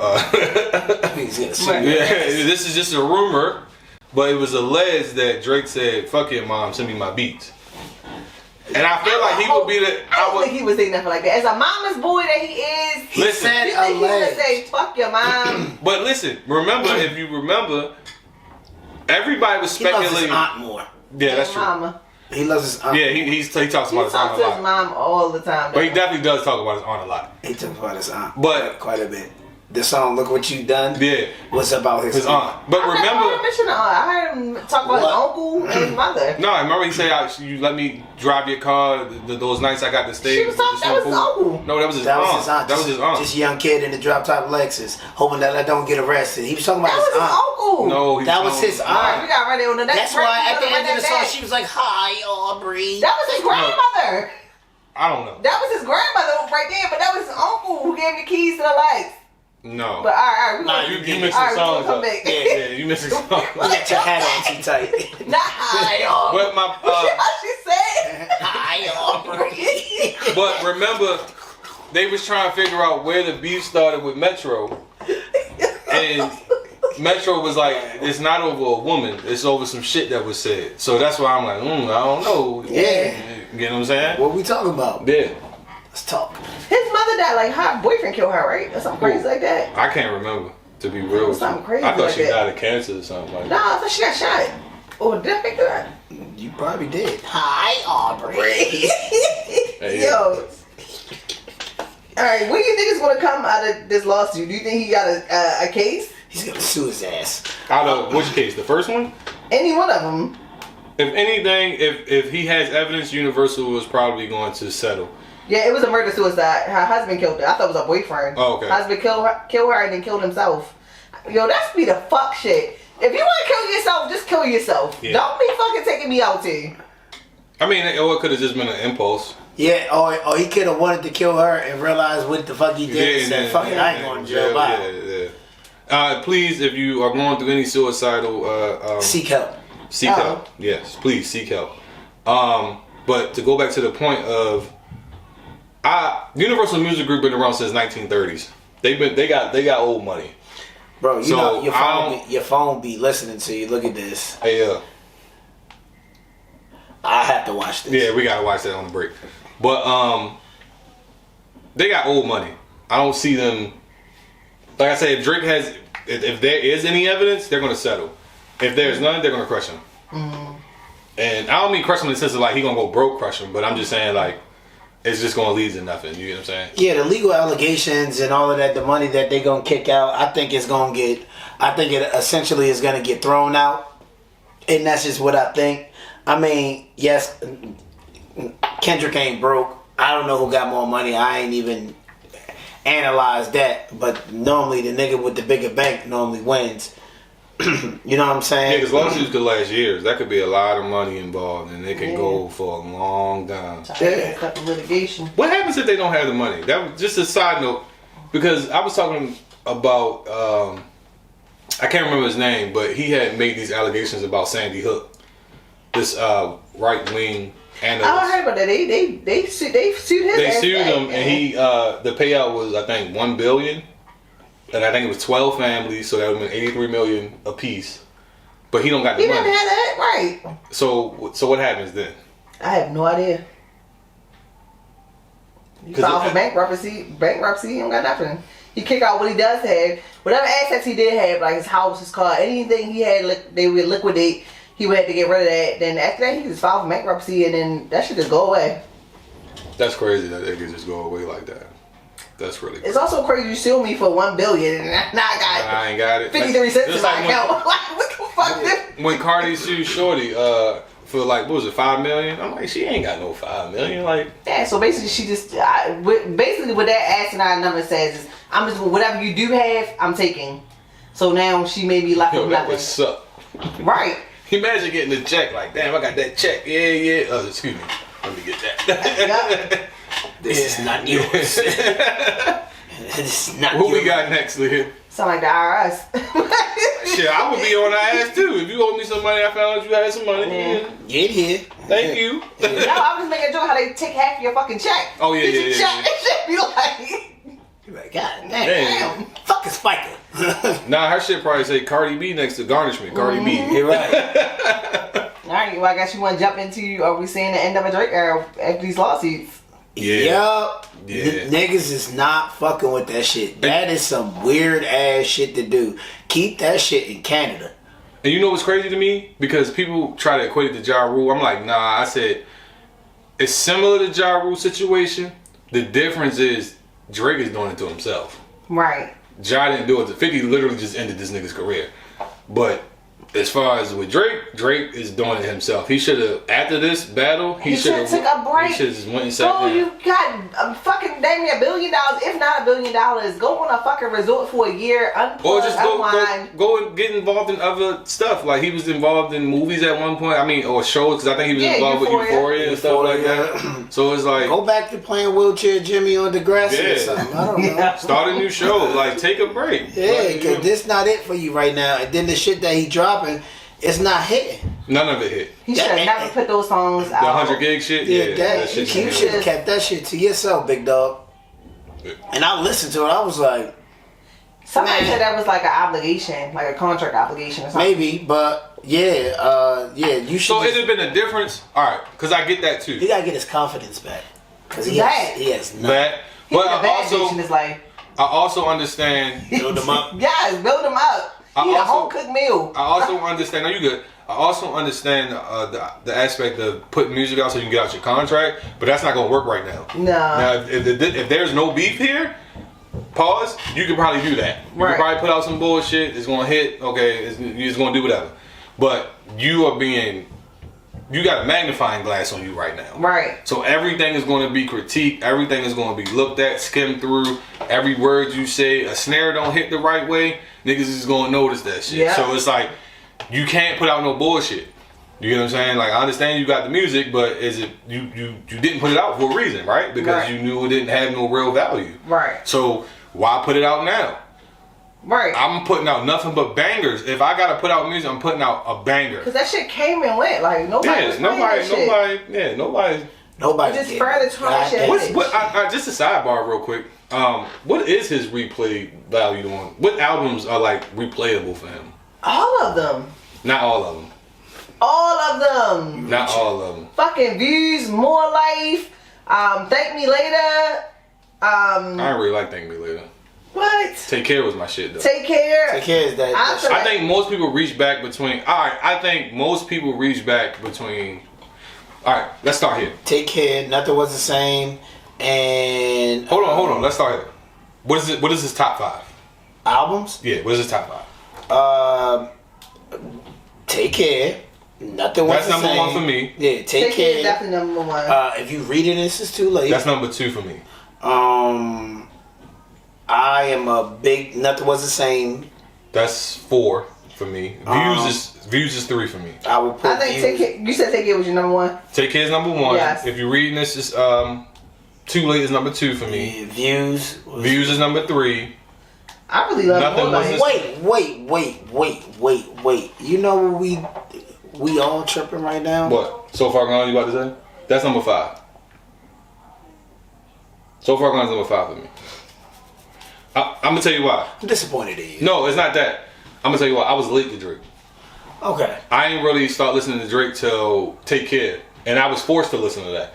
He's gonna sue me. Yeah, this is just a rumor, but it was alleged that Drake said, "Fuck your mom, send me my beats." And I feel like he would be the. I don't think he would say nothing like that. As a mama's boy that he is, he said you think he would say, fuck your mom. But listen, remember, if you remember, everybody was speculating. He loves his aunt more. Yeah, that's true. Mama. He loves his aunt. Yeah, he talks about his aunt a lot. He talks to his mom all the time. But he definitely does talk about his aunt a lot. He talks about his aunt but quite a bit. The song "Look What You Done" was about his aunt. But I remember, heard him mention the aunt. I heard him talk about his uncle and mother. No, I remember he said, "You let me drive your car those nights I got to stay." She was talking. That was his uncle. No, that was his aunt. That was his aunt. Just a young kid in the drop top Lexus, hoping that I don't get arrested. He was talking about his aunt. That was his uncle. No, that was his aunt. We got ready on the next. That's why at the end of the song she was like, "Hi, Aubrey." That was his grandmother. I don't know. That was his grandmother right there, but that was his uncle who gave the keys to the lights. No. But all right, you mixing songs up. Yeah, you mixing songs. You got your hat on too tight. Not hi, Aubrey. But my she said hi, Aubrey. But remember, they was trying to figure out where the beef started with Metro, and Metro was like, "It's not over a woman; it's over some shit that was said." So that's why I'm like, I don't know. Yeah, you get what I'm saying? What we talking about? Yeah. Let's talk. His mother died, like her boyfriend killed her, right? Or something crazy like that. I can't remember, to be real. Something crazy I thought like she that. died of cancer or something like that. No, I thought she got shot. Oh, did I pick that? You probably did. Hi, Aubrey. Hey, Yo. Alright, what do you think is going to come out of this lawsuit? Do you think he got a case? He's going to sue his ass. Out of which case? The first one? Any one of them. If anything, if he has evidence, Universal was probably going to settle. Yeah, it was a murder-suicide. Her husband killed her. I thought it was a boyfriend. Oh, okay. Husband killed her and then killed himself. Yo, that's be the fuck shit. If you want to kill yourself, just kill yourself. Yeah. Don't be fucking taking me out too. I mean, it could have just been an impulse. Yeah, or he could have wanted to kill her and realized what the fuck he did and said, fuck it, I ain't going to jail. Bye. Yeah. Please, if you are going through any suicidal... seek help. Seek help. Yes, please, seek help. But to go back to the point of... Universal Music Group been around since 1930s. They got old money. Bro, you know your phone be listening to you. Look at this. Hey, I have to watch this. Yeah, we gotta watch that on the break. But they got old money. I don't see them. Like I said, if Drake has, if there is any evidence, they're gonna settle. If there's none, they're gonna crush him. Mm-hmm. And I don't mean crush him in the sense of like he gonna go broke crush him, but I'm just saying like it's just gonna lead to nothing. You get what I'm saying? Yeah, the legal allegations and all of that, the money that they gonna kick out, I think it essentially is gonna get thrown out, and that's just what I think. I mean, yes, Kendrick ain't broke. I don't know who got more money. I ain't even analyzed that. But normally the nigga with the bigger bank normally wins. You know what I'm saying? Yeah, because lawsuits could last years. That could be a lot of money involved, and it can go for a long time. Yeah. Litigation. What happens if they don't have the money? That was just a side note, because I was talking about I can't remember his name, but he had made these allegations about Sandy Hook. This right wing analyst. I heard about that. They sued him. They sued him, and he the payout was I think $1 billion, and I think it was 12 families, so that would have been $83 million a piece. But he don't got the money. He didn't have that right. So what happens then? I have no idea. He filed for bankruptcy. He don't got nothing. He kick out what he does have. Whatever assets he did have, like his house, his car, anything he had, they would liquidate. He would have to get rid of that. Then after that, he just filed for bankruptcy, and then that should just go away. That's crazy that they can just go away like that. That's really crazy. It's also crazy you sued me for $1 billion, and now I ain't got it. 53 cents in my account. Like, what the fuck? When Cardi sued Shorty for like, what was it, $5 million? I'm like, she ain't got no $5 million. Like, yeah. So basically, she just basically what that asinine number says is, I'm just whatever you do have, I'm taking. So now she may be left with nothing. That would suck. Right. Imagine getting a check like, damn, I got that check. Yeah. Oh, excuse me. Let me get that. This is not yours. This is not Who we got next, Leah? Sound like the IRS. Shit, I would be on the ass too. If you owed me some money, I found out you had some money. Get here. Thank you. No, I'm just making a joke how they take half of your fucking check. Oh, yeah. Check. It should be like... You're like, God damn. Fuck a spiker. Nah, her shit probably say Cardi B next to garnishment. Cardi B. You're right. right, well, I guess you want to jump into, are we seeing the end of a Drake era after these lawsuits? Yup. Yeah. Niggas is not fucking with that shit. That is some weird ass shit to do. Keep that shit in Canada. And you know what's crazy to me? Because people try to equate it to Ja Rule. I'm like, nah, I said, it's similar to Ja Rule situation. The difference is Drake is doing it to himself. Right. Ja didn't do it to 50, literally just ended this nigga's career. But as far as with Drake is doing it himself. He should have, after this battle, he should have took a break. He should have just went and sat down. You got fucking damn near $1 billion, if not $1 billion. Go on a fucking resort for a year, unplug, or just go and get involved in other stuff. Like he was involved in movies at one point. I mean, or shows, because I think he was involved with Euphoria and stuff like that. So it's like, go back to playing Wheelchair Jimmy on Degrassi or something. I don't know. Start a new show. Like, take a break. Yeah, because this not it for you right now. And then the shit that he dropping, it's not hitting. None of it hit. He should have never put those songs out. The 100 gig shit? Yeah, that shit. You should have kept that shit to yourself, big dog. And I listened to it. I was like, somebody said that was like an obligation, like a contract obligation or something. Maybe, but yeah, you should. So it have been a difference? Alright, because I get that too. He got to get his confidence back. Because he has nothing. That. But I also understand. Build him up. Yes, build him up. He a home cooked meal. I also understand. No, you good. I also understand the aspect of putting music out so you can get out your contract, but that's not gonna work right now. No. Now, if there's no beef here, pause. You can probably do that. You can probably put out some bullshit. It's gonna hit. Okay, you're just gonna do whatever. But you got a magnifying glass on you right now. Right. So everything is going to be critiqued. Everything is going to be looked at, skimmed through. Every word you say, a snare don't hit the right way, niggas is going to notice that shit. Yeah. So it's like, you can't put out no bullshit. You get what I'm saying? Like, I understand you got the music, but is it you didn't put it out for a reason, right? Because you knew it didn't have no real value. Right. So why put it out now? Right. I'm putting out nothing but bangers. If I gotta put out music, I'm putting out a banger. Cause that shit came and went. Like nobody was playing that shit. Nobody. Just further tarnish. Just a sidebar, real quick. What is his replay value on? What albums are like replayable for him? All of them. Not all of them. All of them. Not all of them. Fucking Views, More Life, Thank Me Later. I don't really like Thank Me Later. What? Take Care was my shit though. Take Care. Take Care is that. I think most people reach back between. Alright, I think most people reach back between. Alright, let's start here. Take Care, Nothing Was the Same, and hold on. Let's start here. What is his top 5 albums? Yeah, what is his top 5? Take Care, Nothing Was the Same. That's number 1 for me. Yeah, Take Care is definitely number 1. If you read it, this is too late. That's number 2 for me. I am a big Nothing Was the Same. That's 4 for me. Views is 3 for me. I will put. I think Take Care. You said Take Care was your number 1. Take Care is number 1. Yes. If you're reading this, is Too Late is number 2 for me. Yeah, Views is number 3. I really love Wait. You know what we all tripping right now? What? So Far Gone, you about to say? That's number 5. So Far Gone is number 5 for me. I'm gonna tell you why. I'm disappointed in you. No, it's not that. I'm gonna tell you why. I was late to Drake. Okay. I ain't really start listening to Drake till Take Care, and I was forced to listen to that.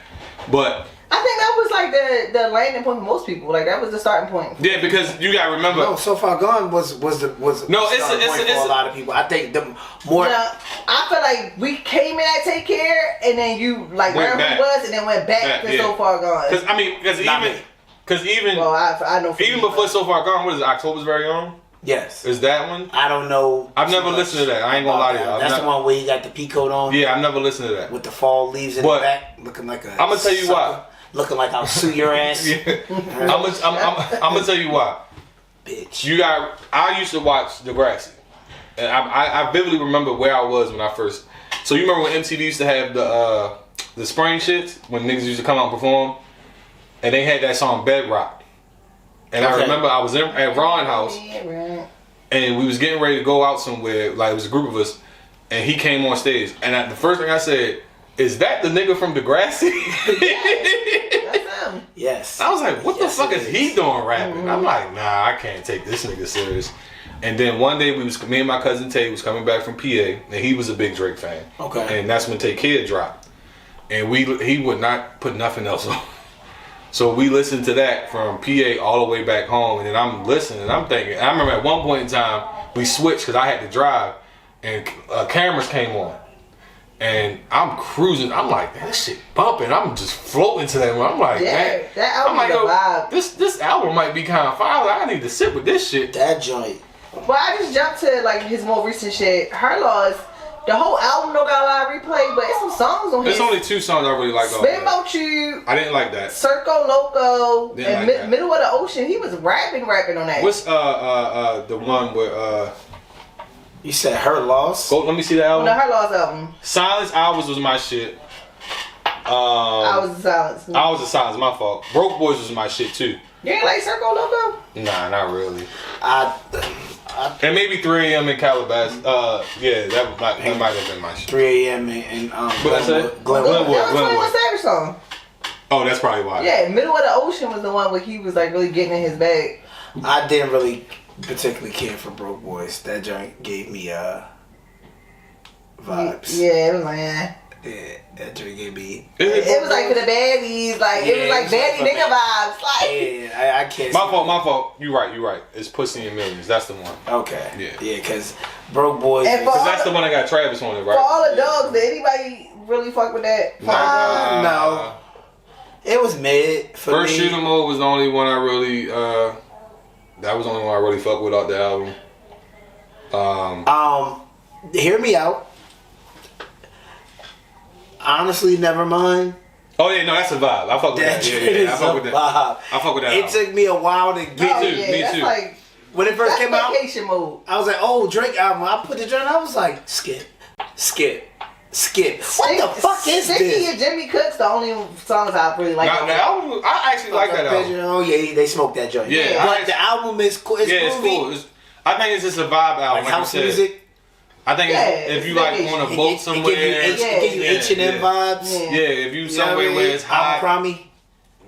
But I think that was like the landing point for most people. Like that was the starting point. Yeah, because you gotta remember. No, So Far Gone was the starting point for a lot of people. I think the more. I feel like we came in at Take Care, and then you like where we was, and then went back to So Far Gone. Because even I know even before So Far Gone, what is it? October's Very Own? Yes. Is that one? I don't know. I've never listened to that. I ain't gonna lie to you. That's the one where you got the pea coat on. Yeah, I've never listened to that. With the fall leaves in the back, looking like a. I'm gonna tell you why. Looking like I'll sue your ass. I'm gonna tell you why. Bitch. I used to watch Degrassi, and I vividly remember where I was when I first. So you remember when MTV used to have the spring shits when niggas used to come out and perform, and they had that song Bedrock. And I remember I was at Ron's house, and we was getting ready to go out somewhere. Like it was a group of us, and he came on stage. And the first thing I said, "Is that the nigga from Degrassi?" That's him. Yes. I was like, "What the fuck is he doing rapping?" I'm like, "Nah, I can't take this nigga serious." And then one day me and my cousin Tay was coming back from PA, and he was a big Drake fan. Okay. And that's when Take Care dropped, and he would not put nothing else on. So we listened to that from PA all the way back home, and then I'm listening, and I'm thinking. I remember at one point in time we switched because I had to drive, and cameras came on, and I'm cruising. I'm like, man, this shit bumping. I'm just floating to that. I'm like, man, that album is a vibe. This album might be kind of fire. I need to sit with this shit. That joint. Well, I just jumped to like his more recent shit. Her Laws. The whole album don't got a lot of replay, but it's some songs on here. There's only 2 songs I really like. Spin About You. I didn't like that. Circo Loco and like Middle of the Ocean. He was rapping on that. What's the one where You said Her Loss? Go, let me see the album. No, Her Laws album. Silence Hours was my shit. Hours of Silence. Hours of Silence, my fault. Broke Boys was my shit too. You ain't like Circo Loco? Nah, not really. And maybe 3 a.m. in Calabasas. Yeah, that might have been my shit. 3 a.m. and Glenwood. That was 21 Savage song. Oh, that's probably why. Yeah, Middle of the Ocean was the one where he was like really getting in his bag. I didn't really particularly care for Broke Boys. That joint gave me vibes. Yeah, it was like Yeah, that joint gave me. It was like for the baddies, like it was like baddie nigga vibes. Like I can't. My fault. You right. It's Pussy and Millions. That's the one. Okay. Yeah, because Broke Boys. Because that's the one that got Travis on it, right? For all the dogs, did anybody really fuck with that? No. It was mid for First me. Shoot 'Em All was the only one I really. That was the only one I really fucked with off the album. Hear Me Out. Honestly, never mind. Oh yeah, no, that's a vibe. I fuck with that. Yeah, I fuck with that. Vibe. I fuck with that. It took me a while to get Oh, too, yeah, me that's too. like when it first that's came out. vacation mode. I was like, "Oh, Drake album." I put the joint. I was like, "Skip." What the fuck is Sticky this? and Jimmy Cook's the only songs I really like. Now, the album, I actually like that album. Oh yeah, they smoked that joint. Yeah, but the album is cool. It's It's groovy. cool. I think it's just a vibe album. Like house you said. music. I think Yeah, if you like it's on a boat somewhere, It give you H&M vibes. Yeah, if you You know somewhere what I mean? where it's hot. Abercrombie.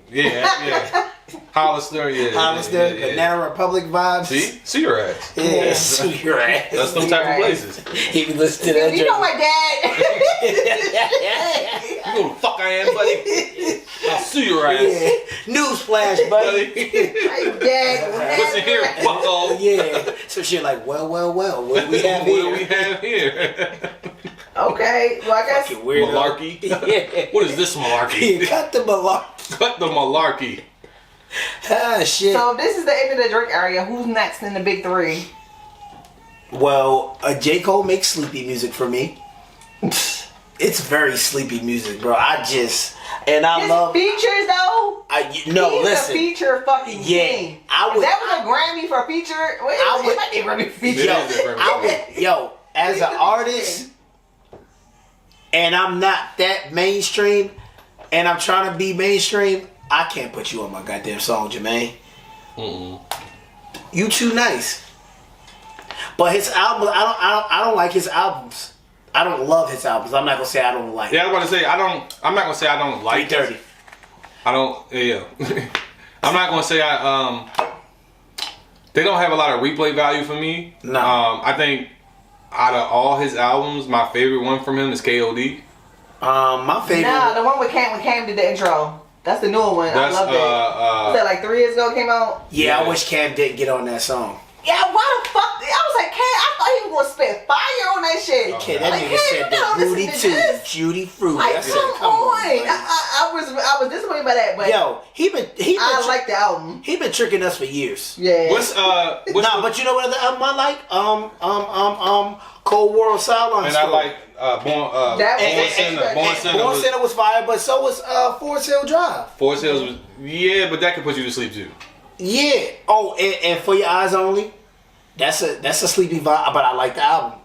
Yeah. Hollister, yeah. Hollister, Banana Republic vibes. See your ass. Yeah, see your ass. That's them type of places. He be listening to that You know my dad. You know the fuck I am, buddy. I'll sue your ass. Yeah. Newsflash, buddy. My dad. Listen here, bucko. Yeah. So shit like, well, what do we have What do we here? have here? Okay, well I guess. Fucking weirdo. Malarkey? Yeah. What is this malarkey? Cut the malarkey. Cut the malarkey. Ah, shit. So if this is the end of the Drake area, who's next in the big 3? Well, J. Cole makes sleepy music for me. It's very sleepy music, bro. His love features though. He's a listen. feature fucking king. I would. If that was a Grammy for feature. I would. It might be a Grammy feature. As an artist, and I'm not that mainstream, and I'm trying to be mainstream, I can't put you on my goddamn song, Jermaine. You too nice. But his albums, I don't like his albums. I don't love his albums. I'm not gonna say I don't like. Yeah, I was about to say I'm not gonna say I don't like 330. it. I don't. Yeah. I'm not gonna say they don't have a lot of replay value for me. No. I think out of all his albums, my favorite one from him is KOD. My favorite. Nah, the one with Cam did the intro. That's the newer one. I love that. Was that like 3 years ago it came out? Yeah, I wish Cam didn't get on that song. Yeah, why the fuck? I was like, Cam, I thought he was gonna spit fire on that shit. Okay, that like, nigga said that Rudy too, Judy Fruit. Like, I said, come on. buddy. I was disappointed by that, but Yo, I like the album. He been tricking us for years. Yeah. But you know what other album I like? Cold War of Silence. And I like Born Center was fire, but so was Forest Hill Drive. Forest Hills was but that could put you to sleep too. Yeah. Oh, and For Your Eyes Only. That's a sleepy vibe, but I like the album.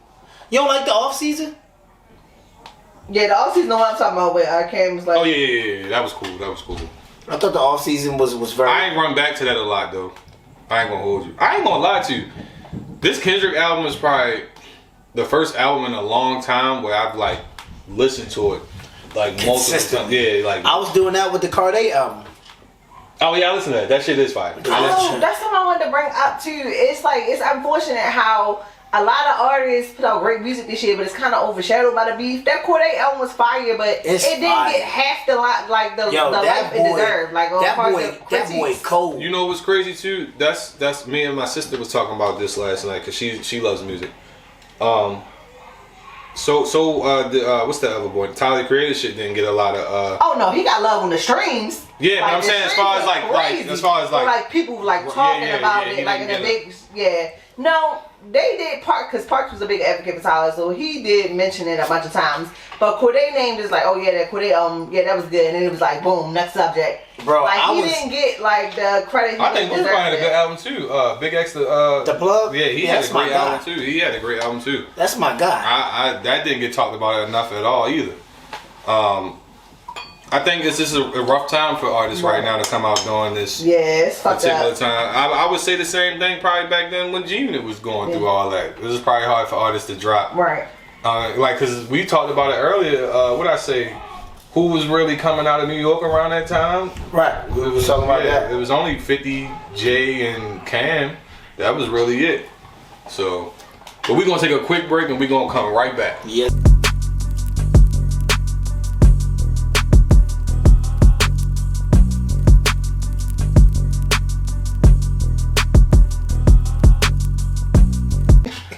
You don't like the Off Season? Yeah, the off season the one I'm talking about where Cam was like. Oh yeah. That was cool. I thought the Off Season was very. I ain't run back to that a lot though. I ain't gonna hold you. I ain't gonna lie to you. This Kendrick album is probably the first album in a long time where I've like listened to it like multiple times. Yeah, like I was doing that with the Carday album. Oh yeah, I listen to that. That shit is fire. Oh, that's something I wanted to bring up too. It's like it's unfortunate how a lot of artists put out great music this year, but it's kind of overshadowed by the beef. That Cordae album was fire, but it didn't get half the life it deserved. Like that boy cold. You know what's crazy too? That's me and my sister was talking about this last night because she loves music. What's that other boy? Tyler the Creator shit didn't get a lot of. Oh no, he got love on the streams. Yeah, but I'm saying as far as people talking about it, like in a big No, they did because Parks was a big advocate for Tyler, so he did mention it a bunch of times. But Cordae named is like, oh yeah, that Cordae, that was good, and then it was like, boom, next subject. Bro, like didn't get like the credit. I think Luke had a good album too. Big X, the plug. Yeah, he had a great album too. He had a great album too. That's my guy. I that didn't get talked about enough at all either. I think this is a rough time for artists right now to come out during this particular time. I would say the same thing probably back then when G-Unit was going through all that. It was probably hard for artists to drop. Right. Because we talked about it earlier. What I say? Who was really coming out of New York around that time? Right. We was talking about that. It was only 50, Jay, and Cam. That was really it. So, but we're going to take a quick break and we're going to come right back. Yes.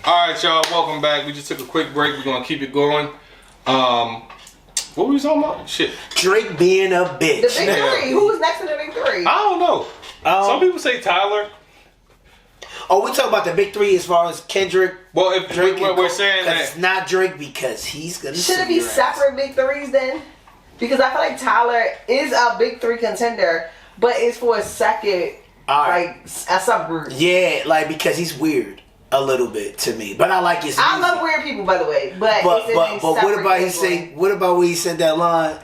Alright, y'all, welcome back. We just took a quick break. We're going to keep it going. What were we talking about? Shit. Drake being a bitch. The big three. Who was next in the big three? I don't know. Some people say Tyler. Oh, we talk about the big three as far as Kendrick. Well, if Drake, we're saying that it's not Drake because he's gonna. Should it be separate big threes then? Because I feel like Tyler is a big three contender, but it's for a second, like a subgroup. Yeah, like because he's weird a little bit to me, but I like his music. I love weird people, by the way. But what about he say? What about when he said that line?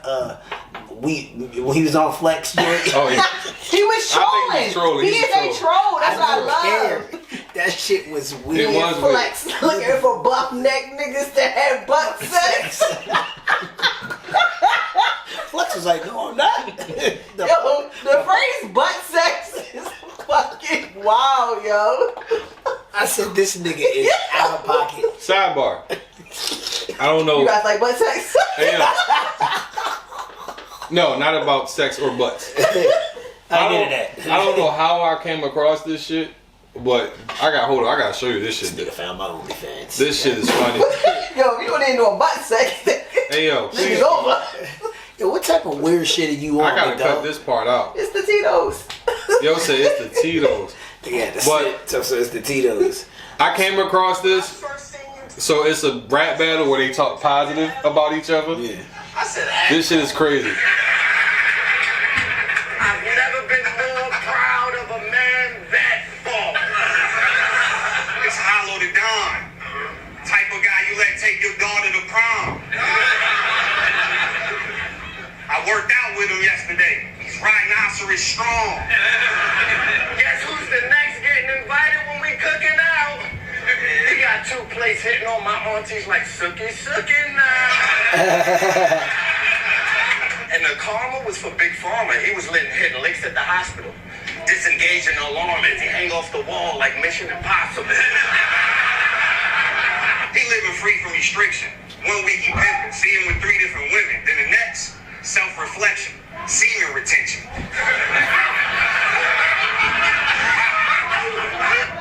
When he was on Flex joint. Oh yeah. He was trolling. He is a troll. That's what I love. That shit was weird. It was Flex looking for buck neck niggas that had butt sex. Flex was like, no, I'm not. The phrase butt sex is fucking wild, yo. I said this nigga is out of pocket. Sidebar. I don't know. You guys like butt sex? No, not about sex or butts. I don't know how I came across this shit, but I gotta show you this shit. This nigga found my OnlyFans. This shit is funny. Yo, you ain't into a butt sex. Hey yo, niggas over. Yo, what type of weird shit are you on? I gotta cut this part out. It's the Tito's. Yo, say it's the Tito's. Yeah, so it's the Tito's. I came across this. So it's a rap battle where they talk positive about each other. Yeah. This shit is crazy. I've never been more proud of a man that fall. It's Hollow the Don. Type of guy you let take your daughter to prom. I worked out with him yesterday. He's rhinoceros strong. Guess who's the next getting invited when we cooking out? He got 2 plates hitting on my aunties like sookie now. And the karma was for Big Pharma. He was hitting licks at the hospital. Disengaging the alarm as he hang off the wall like Mission Impossible. He living free from restriction. 1 week he pimping, see him with 3 different women. Then the next, self-reflection, semen retention.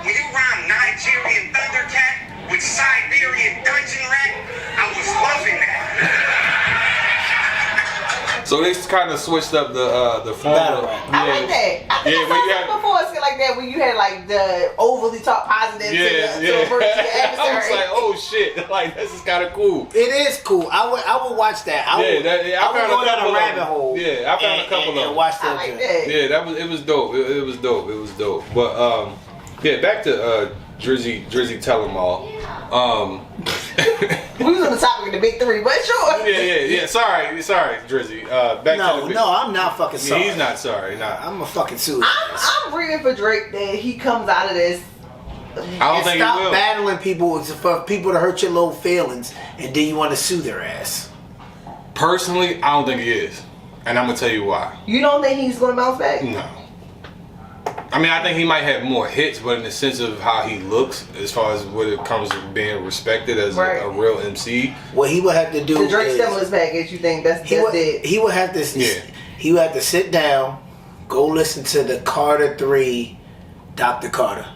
When you rhyme Nigerian Thundercat with Siberian Dungeon Rat, I was loving that. So they kind of switched up the form. I like that. I think I saw before it's like that when you had like the overly talk positive to avert to your adversary. I was like, oh shit, like this is kind of cool. It is cool. I would watch that. I would go down a rabbit hole. Yeah, I found a couple of them. Watch that. I like that. Yeah, it was dope. It was dope. But yeah, back to Drizzy Tell 'Em All. We was on the topic of the big three, but sure. Yeah. Sorry, Drizzy. No, I'm not fucking sorry. He's not sorry. Nah. I'm a fucking suicide. I'm rooting for Drake that he comes out of this. I don't think he will. Stop battling people for people to hurt your little feelings, and then you want to sue their ass. Personally, I don't think he is, and I'm gonna tell you why. You don't think he's gonna bounce back? No. I mean, I think he might have more hits, but in the sense of how he looks, as far as what it comes to being respected as a real MC. What he would have to do the Drake stimulus package. You think that's it? He would have to. Yeah. He would have to sit down, go listen to the Carter 3, Dr. Carter.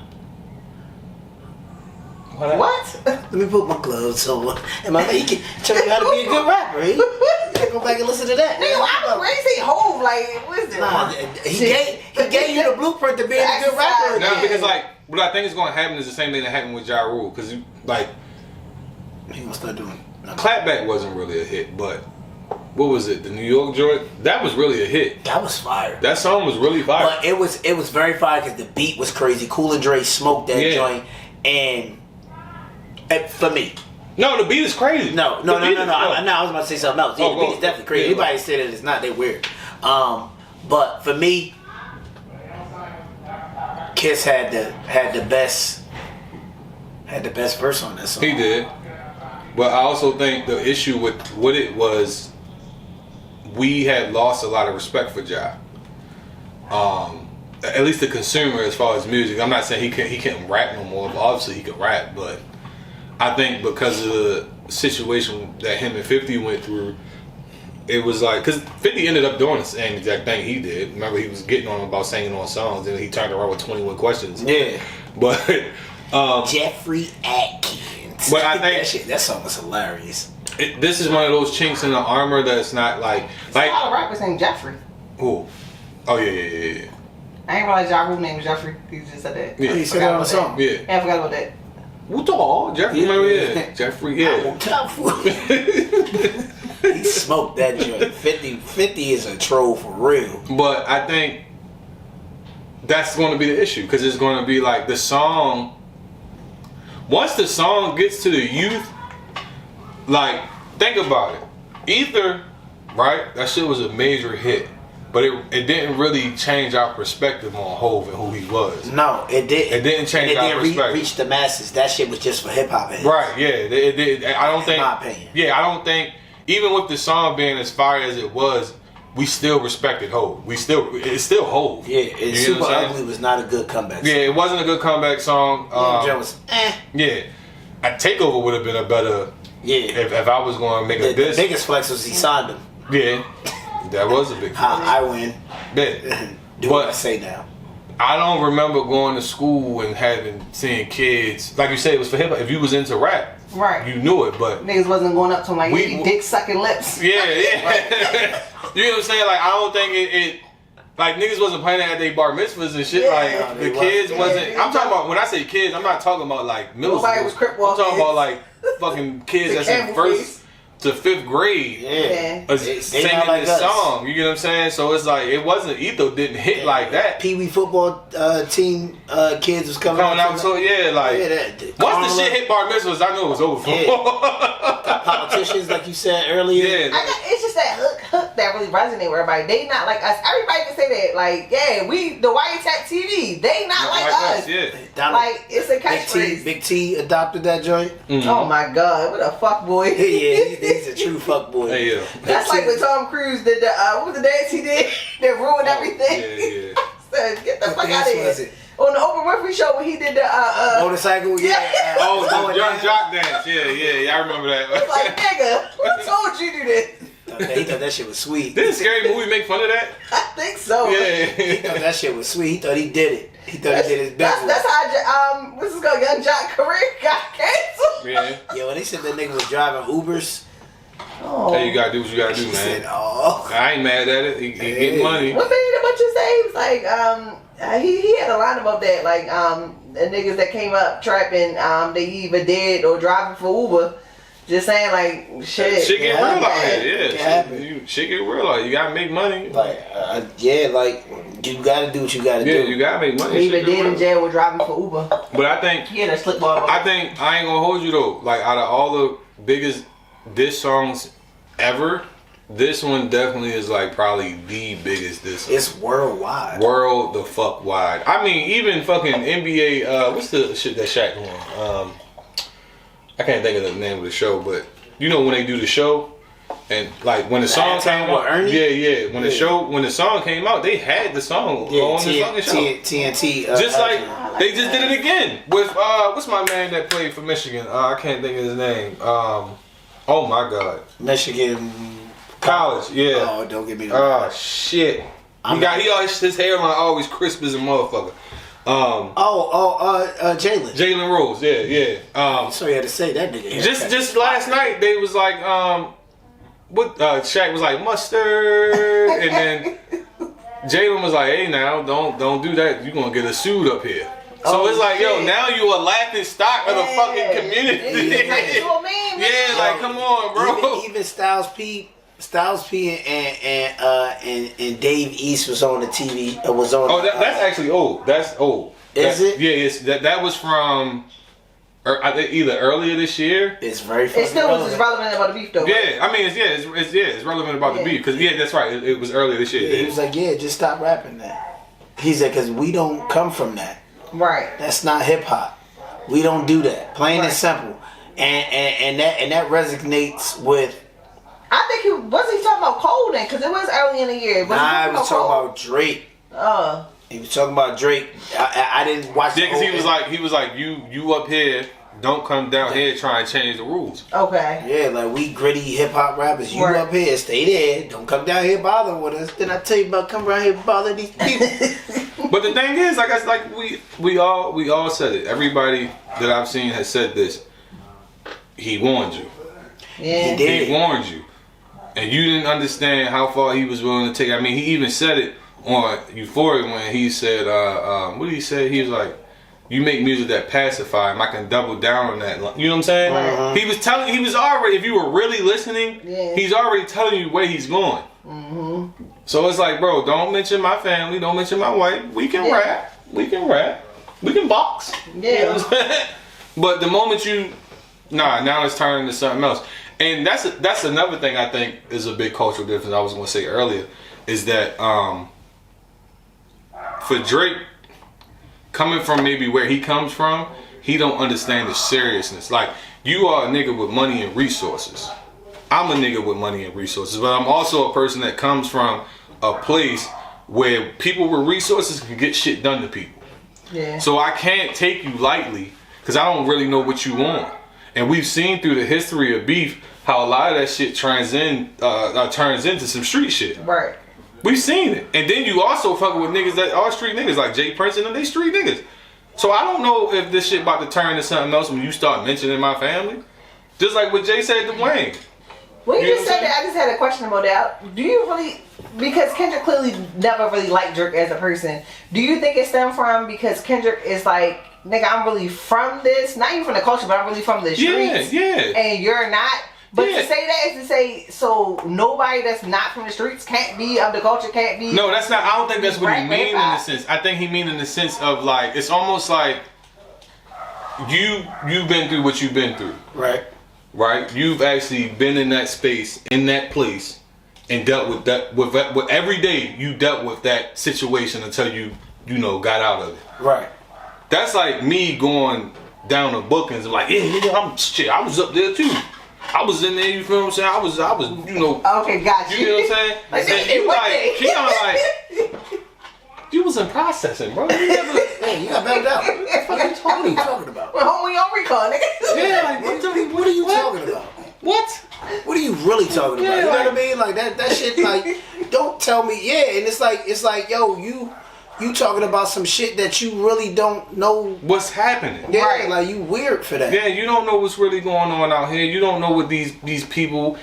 What? Let me put my gloves on. And he can show you how to be a good rapper. He gotta go back and listen to that. Nigga, I was crazy Hove. Like, what is it? Nah, he gave you the blueprint to being a good rapper. No, because like what I think is going to happen is the same thing that happened with Ja Rule. Because like he gonna start doing. Clapback wasn't really a hit, but what was it? The New York joint? That was really a hit. That was fire. That song was really fire. But it was very fire because the beat was crazy. Cool and Dre smoked that joint, and for me. No, the beat is crazy. No. I was about to say something else. Yeah, the beat is definitely crazy. Anybody say that it's not, they weird. But for me, Kiss had the best verse on that song. He did. But I also think the issue with what it was, we had lost a lot of respect for Ja. At least the consumer, as far as music. I'm not saying he can't rap no more. Obviously, he can rap, but I think because of the situation that him and 50 went through, it was like, because 50 ended up doing the same exact thing he did. Remember, he was getting on him about singing on songs, and he turned around with 21 questions. Yeah. But Jeffrey Atkins. But I think that song was hilarious. This is one of those chinks in the armor that's not like a lot of rappers named Jeffrey. Who? Oh yeah. I ain't realize Ja Rule name was Jeffrey. He just said that. Yeah, he said that on the song. Yeah, I forgot about that. Jeffrey, remember? Jeffrey, He smoked that joint. 50 is a troll for real. But I think that's going to be the issue, because it's going to be like the song. Once the song gets to the youth, like, think about it. Ether, right? That shit was a major hit. But it didn't really change our perspective on Hov and who he was. No, it didn't. It didn't change our perspective. It didn't reach the masses. That shit was just for hip hop. Right, yeah. I don't think. In my opinion. Yeah, I don't think, even with the song being as fire as it was, we still respected Hov. It's still Hov. Yeah, Super Ugly was not a good comeback song. Yeah, it wasn't a good comeback song. Was, Yeah. A Takeover would have been a better. Yeah. If I was going to make a diss. The biggest flex was he signed him. Yeah. That was a big flex. I win. Yeah. Do what I say now. I don't remember going to school and seeing kids. Like you said, it was for hip hop. If you was into rap, right, you knew it, but niggas wasn't going up to him like, dick sucking lips. Yeah. You know what I'm saying? Like, I don't think it like, niggas wasn't playing it at their bar mitzvahs and shit. Yeah, like, the kids wasn't. I'm talking about, when I say kids, I'm not talking about like middle school. Was Crip Walk I'm talking kids. about like fucking kids that's in first to fifth grade. Yeah. Singing like this song. You get what I'm saying? So it's like, it wasn't, Etho didn't hit like that. Pee Wee football team kids was coming out. So yeah, like, once the shit hit bar mitzvahs, I knew it was over for politicians, like you said earlier. Yeah, it's just that hook that really resonates with everybody. They not like us. Everybody can say that. Like, yeah, we the Wiretap TV. They not like us. Yeah. Like, it's a catchphrase. Big T adopted that joint. Mm-hmm. Oh my God, what a fuck boy. Yeah, he's a true fuck boy. Hey, yeah. That's like when Tom Cruise did the what was the dance he did that ruined everything. Yeah. Said, get the fuck out of here. On the Oprah Winfrey show when he did the motorcycle, yeah. The Young Jock dance, yeah, I remember that. It's like, nigga, who told you to do this? He thought that shit was sweet. Didn't Scary Movie make fun of that? I think so. Yeah. He thought that shit was sweet. He thought he did it. He thought he did his best. That's how what's this called? Young Jock career got canceled. Yeah, when they said that nigga was driving Ubers. Oh. Hey, you gotta do what you gotta do, man. Said, oh. I ain't mad at it. He getting money. What made it about you say? He was like, he had a line about that. Like, the niggas that came up trapping, they either dead or driving for Uber. Just saying, like, shit. Shit get real out here, yeah. Shit get real out here. You gotta make money. Like, like, you gotta do what you gotta do. Yeah, you gotta make money. He either dead in jail or driving for Uber. But I think, he had a slip ball. I think, I ain't gonna hold you though. Like, out of all the biggest diss songs ever, this one definitely is like probably the biggest diss song. It's worldwide. World the fuck wide. I mean, even fucking NBA, what's the shit that Shaq won? I can't think of the name of the show, but you know when they do the show And like when the song came out, when the song came out, they had the song on the fucking show. TNT. Just like they just did it again with what's my man that played for Michigan? I can't think of his name. Oh my God, Michigan College. Yeah. Oh, don't get me. Oh shit. He always his hairline always crisp as a motherfucker. Jalen Rose. Yeah. So you had to say that nigga. Just last night they was like Shaq was like mustard, and then Jalen was like, "Hey, now don't do that. You gonna get a suit up here." So it's like, yo, now you a laughing stock of the fucking community. Like, come on, bro. Even Styles P and Dave East was on the TV. Was on. Oh, that's actually old. That's old. Is it? Yeah, it's that was from. I think either earlier this year. It's very. It still was as relevant about the beef though. Yeah, I mean, it's relevant about the beef because that's right. It was earlier this year. Yeah, he was like, just stop rapping that. He said, because we don't come from that. Right. That's not hip hop. We don't do that. Plain and simple. And that resonates with. I think he talking about Cole then, because it was early in the year. He was talking about Drake. He was talking about Drake. I didn't watch. Yeah, because he was like you up here, don't come down here trying to change the rules. Okay. Yeah, like we gritty hip hop rappers. You up here, stay there. Don't come down here bothering with us. Then I tell you about come around here bothering these people. But the thing is, like we all said it. Everybody that I've seen has said this. He warned you. Yeah. He warned you, and you didn't understand how far he was willing to take. I mean, he even said it on Euphoria when he said, what did he say? He was like, you make music that pacify him. I can double down on that. You know what I'm saying? Right. He was already, if you were really listening, he's already telling you where he's going. Mm-hmm. So it's like, bro, don't mention my family, don't mention my wife. We can rap. We can box. Yeah. You know what I'm saying? But the moment now it's turning into something else. And that's another thing I think is a big cultural difference I was going to say earlier, is that for Drake, coming from maybe where he comes from, he don't understand the seriousness. Like, you are a nigga with money and resources. I'm a nigga with money and resources, but I'm also a person that comes from a place where people with resources can get shit done to people. Yeah. So I can't take you lightly because I don't really know what you want. And we've seen through the history of beef how a lot of that shit turns into some street shit. Right. We've seen it. And then you also fucking with niggas that are street niggas, like Jay Prince and them, they street niggas. So I don't know if this shit about to turn into something else when you start mentioning my family. Just like what Jay said to Wayne. When you just said that, I just had a question about that. Do you really, because Kendrick clearly never really liked Drake as a person, do you think it stemmed from because Kendrick is like, nigga, I'm really from this, not even from the culture, but I'm really from the streets. Yeah. And you're not. But to say that is to say, so nobody that's not from the streets can't be of the culture, can't be. No, that's not. I don't think that's what he mean in the sense. I think he mean in the sense of like, it's almost like you've been through what you've been through. Right. You've actually been in that space, in that place, and dealt with that. With every day, you dealt with that situation until you got out of it. Right. That's like me going down to bookings and like, I was up there too. I was in there, you feel what I'm saying? I was, Okay, got you. You know what I'm saying? Kiyon like, you was in processing, bro. You got bailed out. What the fuck are you talking about? Well, we on recall, nigga. Yeah, like, what are you talking about? What? What are you really talking about? You know what I mean? Like that shit, like, don't tell me, and it's like, yo, you talking about some shit that you really don't know what's happening. Yeah, right. Like you weird for that. Yeah, you don't know what's really going on out here. You don't know what these people,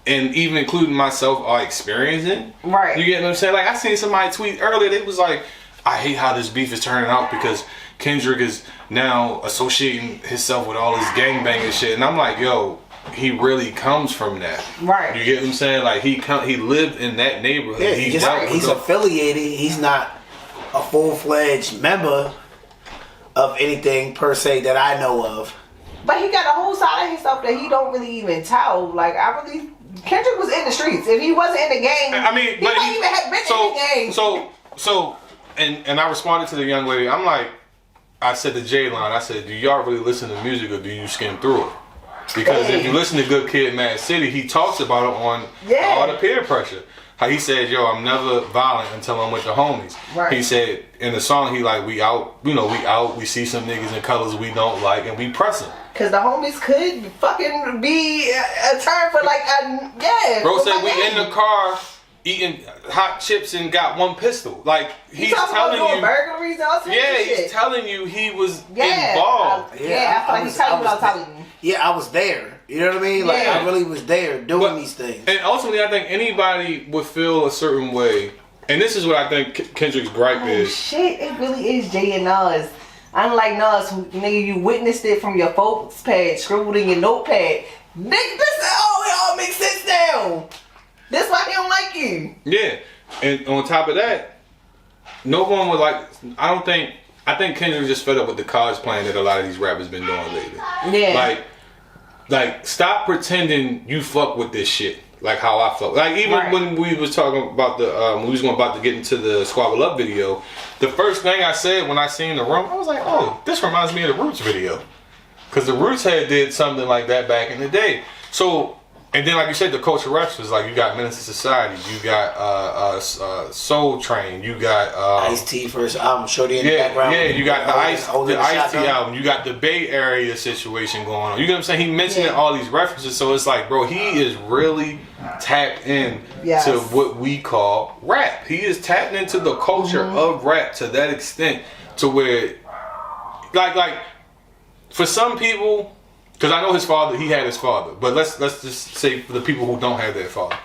and even including myself, are experiencing. Right. You get what I'm saying? Like I seen somebody tweet earlier. They was like, I hate how this beef is turning out because Kendrick is now associating himself with all this gangbanging shit. And I'm like, yo, he really comes from that. Right. You get what I'm saying? Like he lived in that neighborhood. Yeah, he's affiliated. He's not a full-fledged member of anything per se that I know of. But he got a whole side of himself that he don't really even tell. Like Kendrick was in the streets. If he wasn't in the gang, I mean, he might even have been in the gang. So, and I responded to the young lady. I'm like, I said to J-Line, I said, do y'all really listen to music or do you skim through it? Because if you listen to Good Kid, Mad City, he talks about it on all the peer pressure. How he said, yo, I'm never violent until I'm with the homies. Right. He said in the song, he like, we out, we see some niggas in colors we don't like, and we press them. Because the homies could fucking be a term for like, Bro said we in the car eating hot chips and got one pistol. Like, he's telling you. Burglaries and all sorts of shit. He's telling you he was involved. I feel like he's telling you what I'm telling you. Yeah, I was there. You know what I mean? Like, I really was there doing these things. And ultimately, I think anybody would feel a certain way. And this is what I think Kendrick's gripe is. Oh, shit, it really is Jay and Nas. Unlike Nas, who, nigga, you witnessed it from your folks' pad, scribbled in your notepad. Nigga, it all makes sense now. That's why he don't like you. Yeah. And on top of that, no one would like, I think Kendrick just fed up with the college playing that a lot of these rappers been doing lately. Yeah. Like, stop pretending you fuck with this shit. Like how I fuck. Like, even when we was talking about we was about to get into the Squabble Up video, the first thing I said when I seen the room, I was like, oh, this reminds me of the Roots video. Because the Roots had did something like that back in the day. So, and then like you said, the culture references, like you got Menace to Society, you got Soul Train, you got Ice-T first album, Shorty in the background. Yeah, you got the Ice-T album, you got the Bay Area situation going on. You get what I'm saying? He mentioned all these references, so it's like, bro, he is really tapped in to what we call rap. He is tapped into the culture of rap to that extent, to where, like for some people. Because I know his father, he had his father. But let's just say for the people who don't have their father.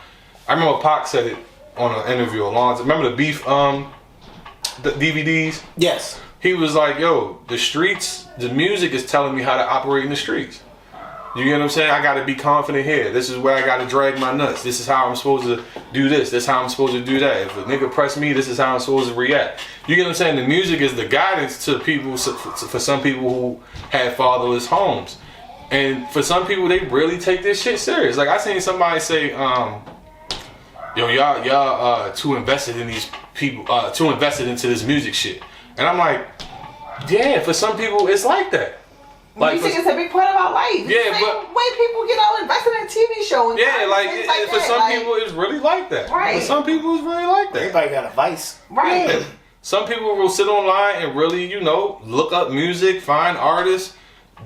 I remember Pac said it on an interview a long time. Remember the Beef the DVDs? Yes. He was like, yo, the streets, the music is telling me how to operate in the streets. You get what I'm saying? I got to be confident here. This is where I got to drag my nuts. This is how I'm supposed to do this. This is how I'm supposed to do that. If a nigga press me, this is how I'm supposed to react. You get what I'm saying? The music is the guidance to people, for some people who had fatherless homes. And for some people, they really take this shit serious. Like, I seen somebody say, yo, y'all too invested in these people, too invested into this music shit. And I'm like, yeah, for some people, it's like that. Like, music is a big part of our life. Yeah, but way people get all invested in a TV show. And for some people, it's really like that. Right. For some people, it's really like that. Everybody got a vice. Right. Yeah. Some people will sit online and really, look up music, find artists,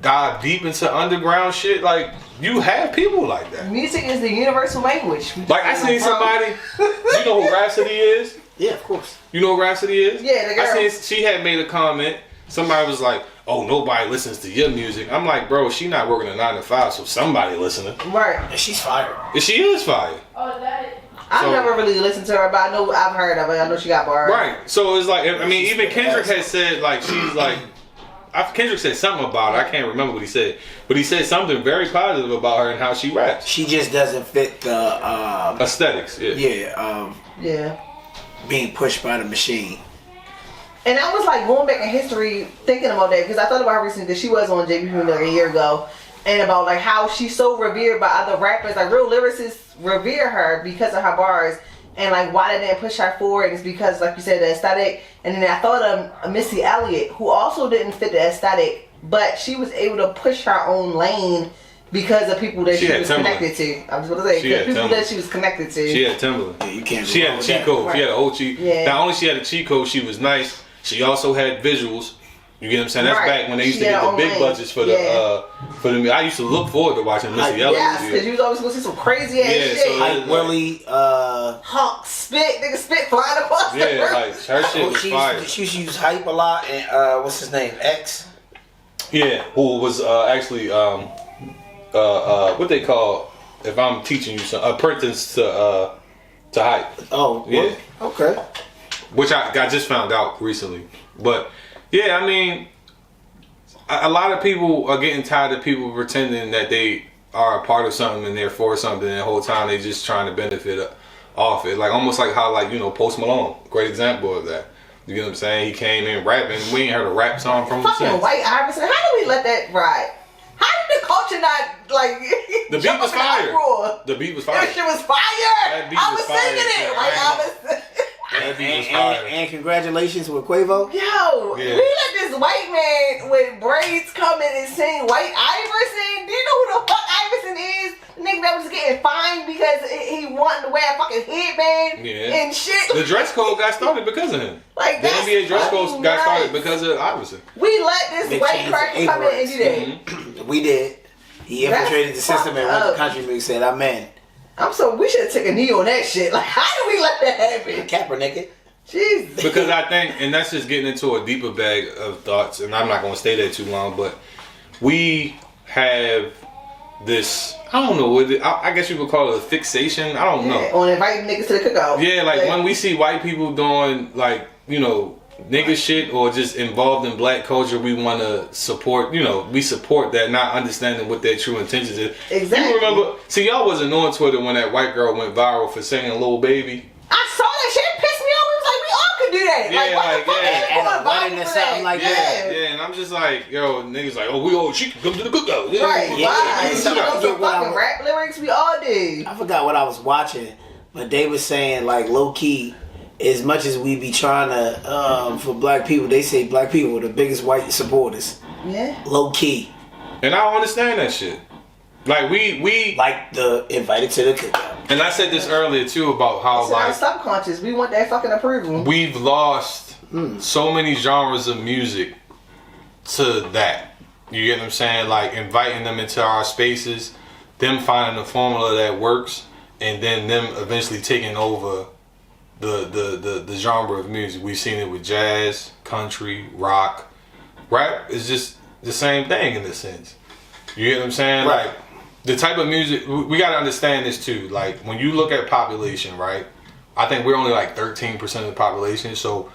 dive deep into underground shit. Like, you have people like that. Music is the universal language. Like, I seen somebody, you know who Rhapsody is? Yeah, of course. You know who Rhapsody is? Yeah, the girl. I seen she had made a comment. Somebody was like, oh, nobody listens to your music. I'm like, bro, she not working a 9 to 5, so somebody listening. Right. And she's fired. And she is fired. Oh, I've never really listened to her, but I know I've heard of it. I know she got bars. Right. So it's like, I mean, even Kendrick has said, like, she's like, Kendrick said something about her. I can't remember what he said, but he said something very positive about her and how she raps. She just doesn't fit the aesthetics. Yeah. Being pushed by the machine. And I was like going back in history thinking about that because I thought about her recently because she was on JB like a year ago, and about like how she's so revered by other rappers, like real lyricists revere her because of her bars. And like why they didn't push her forward is because, like you said, the aesthetic. And then I thought of Missy Elliott, who also didn't fit the aesthetic, but she was able to push her own lane because of people that she was connected to. I was going to say, people that she was connected to. She had Timberland. Yeah, you can't. She had a cheat code. Right. She had an old cheat. Yeah. Not only she had a cheat code, she was nice. She also had visuals. You get what I'm saying? That's back when they used to get the big budgets for the I used to look forward to watching Missy Elliott. Yes, because you was always going to see some crazy ass shit. So like Willie, Hawk, nigga spit flying across the room. Yeah, like her shit was fire. She used to use Hype a lot, and what's his name? X. Yeah, who was actually what they call, if I'm teaching you something, apprentice to Hype. Oh, yeah. Okay. Which I just found out recently. But yeah, I mean, a lot of people are getting tired of people pretending that they are a part of something and they're for something, and the whole time they just trying to benefit off it. Like almost like how, like, Post Malone, great example of that. You get what I'm saying? He came in rapping. We ain't heard a rap song from him fucking since. White Iverson. How do we let that ride? How did the culture not like? The beat was fire. The beat was fire. That shit was fire. I was singing it. White Iverson. And congratulations with Quavo. Yo, we let this white man with braids come in and sing White Iverson. Do you know who the fuck Iverson is? The nigga that was getting fined because he wanted to wear a fucking headband and shit. The dress code got started because of him. Like the NBA dress code got started because of Iverson. We let this white cracker come in and do that. Mm-hmm. We did. He infiltrated the system and went to country music. Said, "Amen." We should have taken a knee on that shit. Like, how did we let that happen? Kaepernick. Jesus. Because I think, and that's just getting into a deeper bag of thoughts, and I'm not going to stay there too long, but we have this, I don't know, I guess you would call it a fixation. I don't know. On inviting niggas to the cookout. Yeah, like when we see white people doing, like, you know, nigga shit or just involved in black culture, we want to support, you know, we support that, not understanding what their true intentions is. Exactly. You remember, see, y'all wasn't on Twitter when that white girl went viral for singing Lil Baby. I saw that shit, pissed me off. It was like, we all could do that. Yeah, like, what the fuck is and a wedding or something like that. Yeah, and I'm just like, yo, niggas like, she can come to the cookout. Right, yeah. Some fucking rap lyrics, we all do. I forgot what I was watching, but they were saying, like, low key, as much as we be trying to, for black people, they say black people are the biggest white supporters. Yeah. Low key. And I don't understand that shit. Like, we like the invited to the cookout. And I said this earlier, too, about how, it's like, subconscious. We want that fucking approval. We've lost so many genres of music to that. You get what I'm saying? Like, inviting them into our spaces, them finding a formula that works, and then them eventually taking over the genre of music. We've seen it with jazz, country, rock. Rap is just the same thing in a sense. You get what I'm saying? Right. Like, the type of music, we got to understand this too. Like, when you look at population, right? I think we're only like 13% of the population. So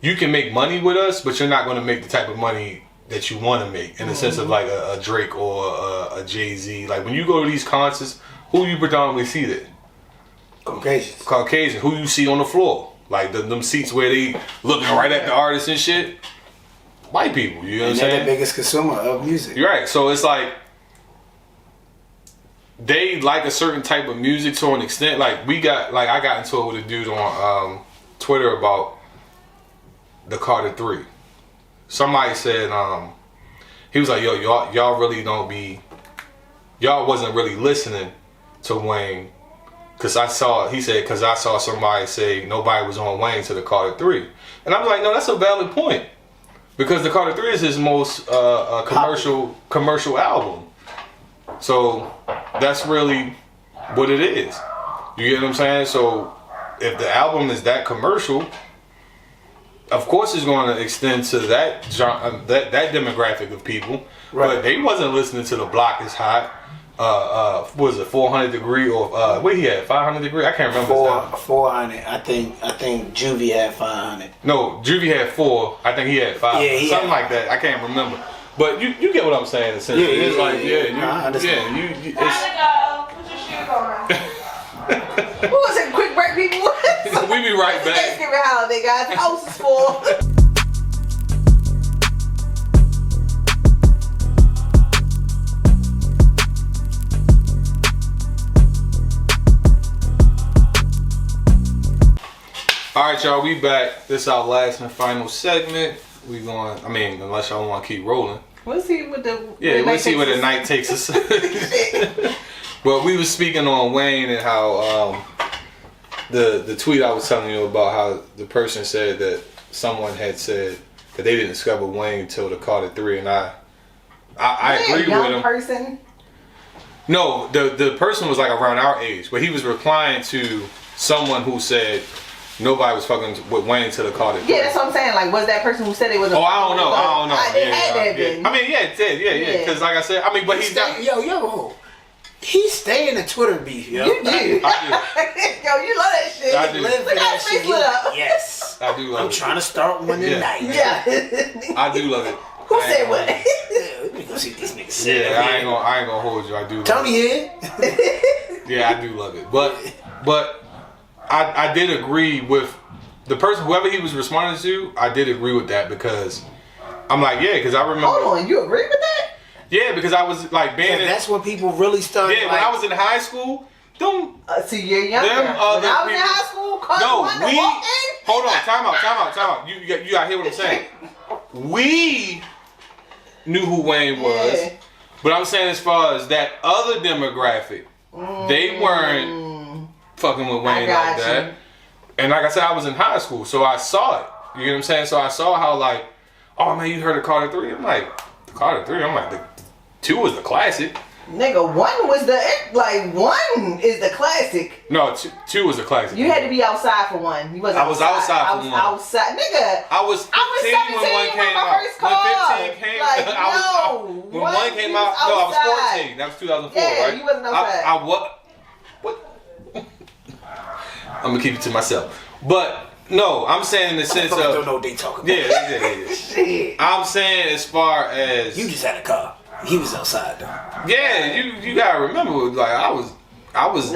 you can make money with us, but you're not going to make the type of money that you want to make in the sense of like a Drake or a Jay-Z. Like, when you go to these concerts, who you predominantly see there? Caucasian. Who you see on the floor? Like them seats where they looking right at the artist and shit. White people. You know what I'm saying? They're the biggest consumer of music. You're right. So it's like they like a certain type of music to an extent. Like I got into it with a dude on Twitter about the Carter 3. Somebody said he was like, yo, y'all really don't be, y'all wasn't really listening to Wayne. Cause I saw somebody say nobody was on Wayne to the Carter 3. And I was like, no, that's a valid point. Because the Carter 3 is his most commercial album. So that's really what it is. You get what I'm saying? So if the album is that commercial, of course it's going to extend to that that demographic of people. Right. But they wasn't listening to The Block Is Hot. What was it, 400 Degree or what he had, 500 Degree? I can't remember. 400. I think Juvie had 500. No, Juvie had 4. I think he had 5. Yeah, something like that. I can't remember. But you get what I'm saying. Essentially, it's like I understand. Time to go. Put your shoes on. Who was it? Quick break, people. We be right back. Thanksgiving holiday, guys. The house is full. Alright, y'all, we back. This is our last and final segment. We going, unless y'all want to keep rolling. We'll see what the night takes us. But we was speaking on Wayne and how the tweet I was telling you about, how the person said that someone had said that they didn't discover Wayne until the Carter 3, and I agree with him. Person? No, the person was like around our age, but he was replying to someone who said nobody was fucking with Wayne to the Carter 3. Yeah, that's what I'm saying. Like, was that person who said it was a... Oh, I don't know. It had that been. It did. Yeah. Because like I said, but he's not... Yo. He stay in the Twitter beef, yo. You do. I do. Yo, you love that shit. I do. Live for that shit. Yes. I do love it. I'm trying to start one tonight. Yeah. I do love it. Who said what? Let me go see these niggas say. Yeah, I ain't gonna hold you. I do love Tony it. here. Yeah, I do love it. But I did agree with the person, whoever he was responding to. I did agree with that because I'm like, because I remember. Hold on, you agree with that? Yeah, because I was like banning. That's when people really started. Yeah, when I was in high school, see, you're younger. When I was in high school, hold on, time out. You got to hear what I'm saying. We knew who Wayne was. But I'm saying as far as that other demographic, they weren't fucking with Wayne like that. And like I said, I was in high school, so I saw it. You know what I'm saying? So I saw how like, oh man, you heard of Carter 3? I'm like, Carter 3? I'm like, the 2 was the classic. Nigga, 1 was one is the classic. No, 2 was the classic. You had to be outside for 1. You wasn't. I was outside for 1. Outside, nigga. I was 15 when 1 came out. When 15 came out, when 1 came out, no, I was 14. That was 2004, yeah, right? You wasn't outside. What? I'm gonna keep it to myself. But no, I'm saying in the sense of don't know what they talking about. Yeah. Shit. I'm saying as far as You just had a car. He was outside though. Yeah, you gotta remember, like I was. Nigga, I was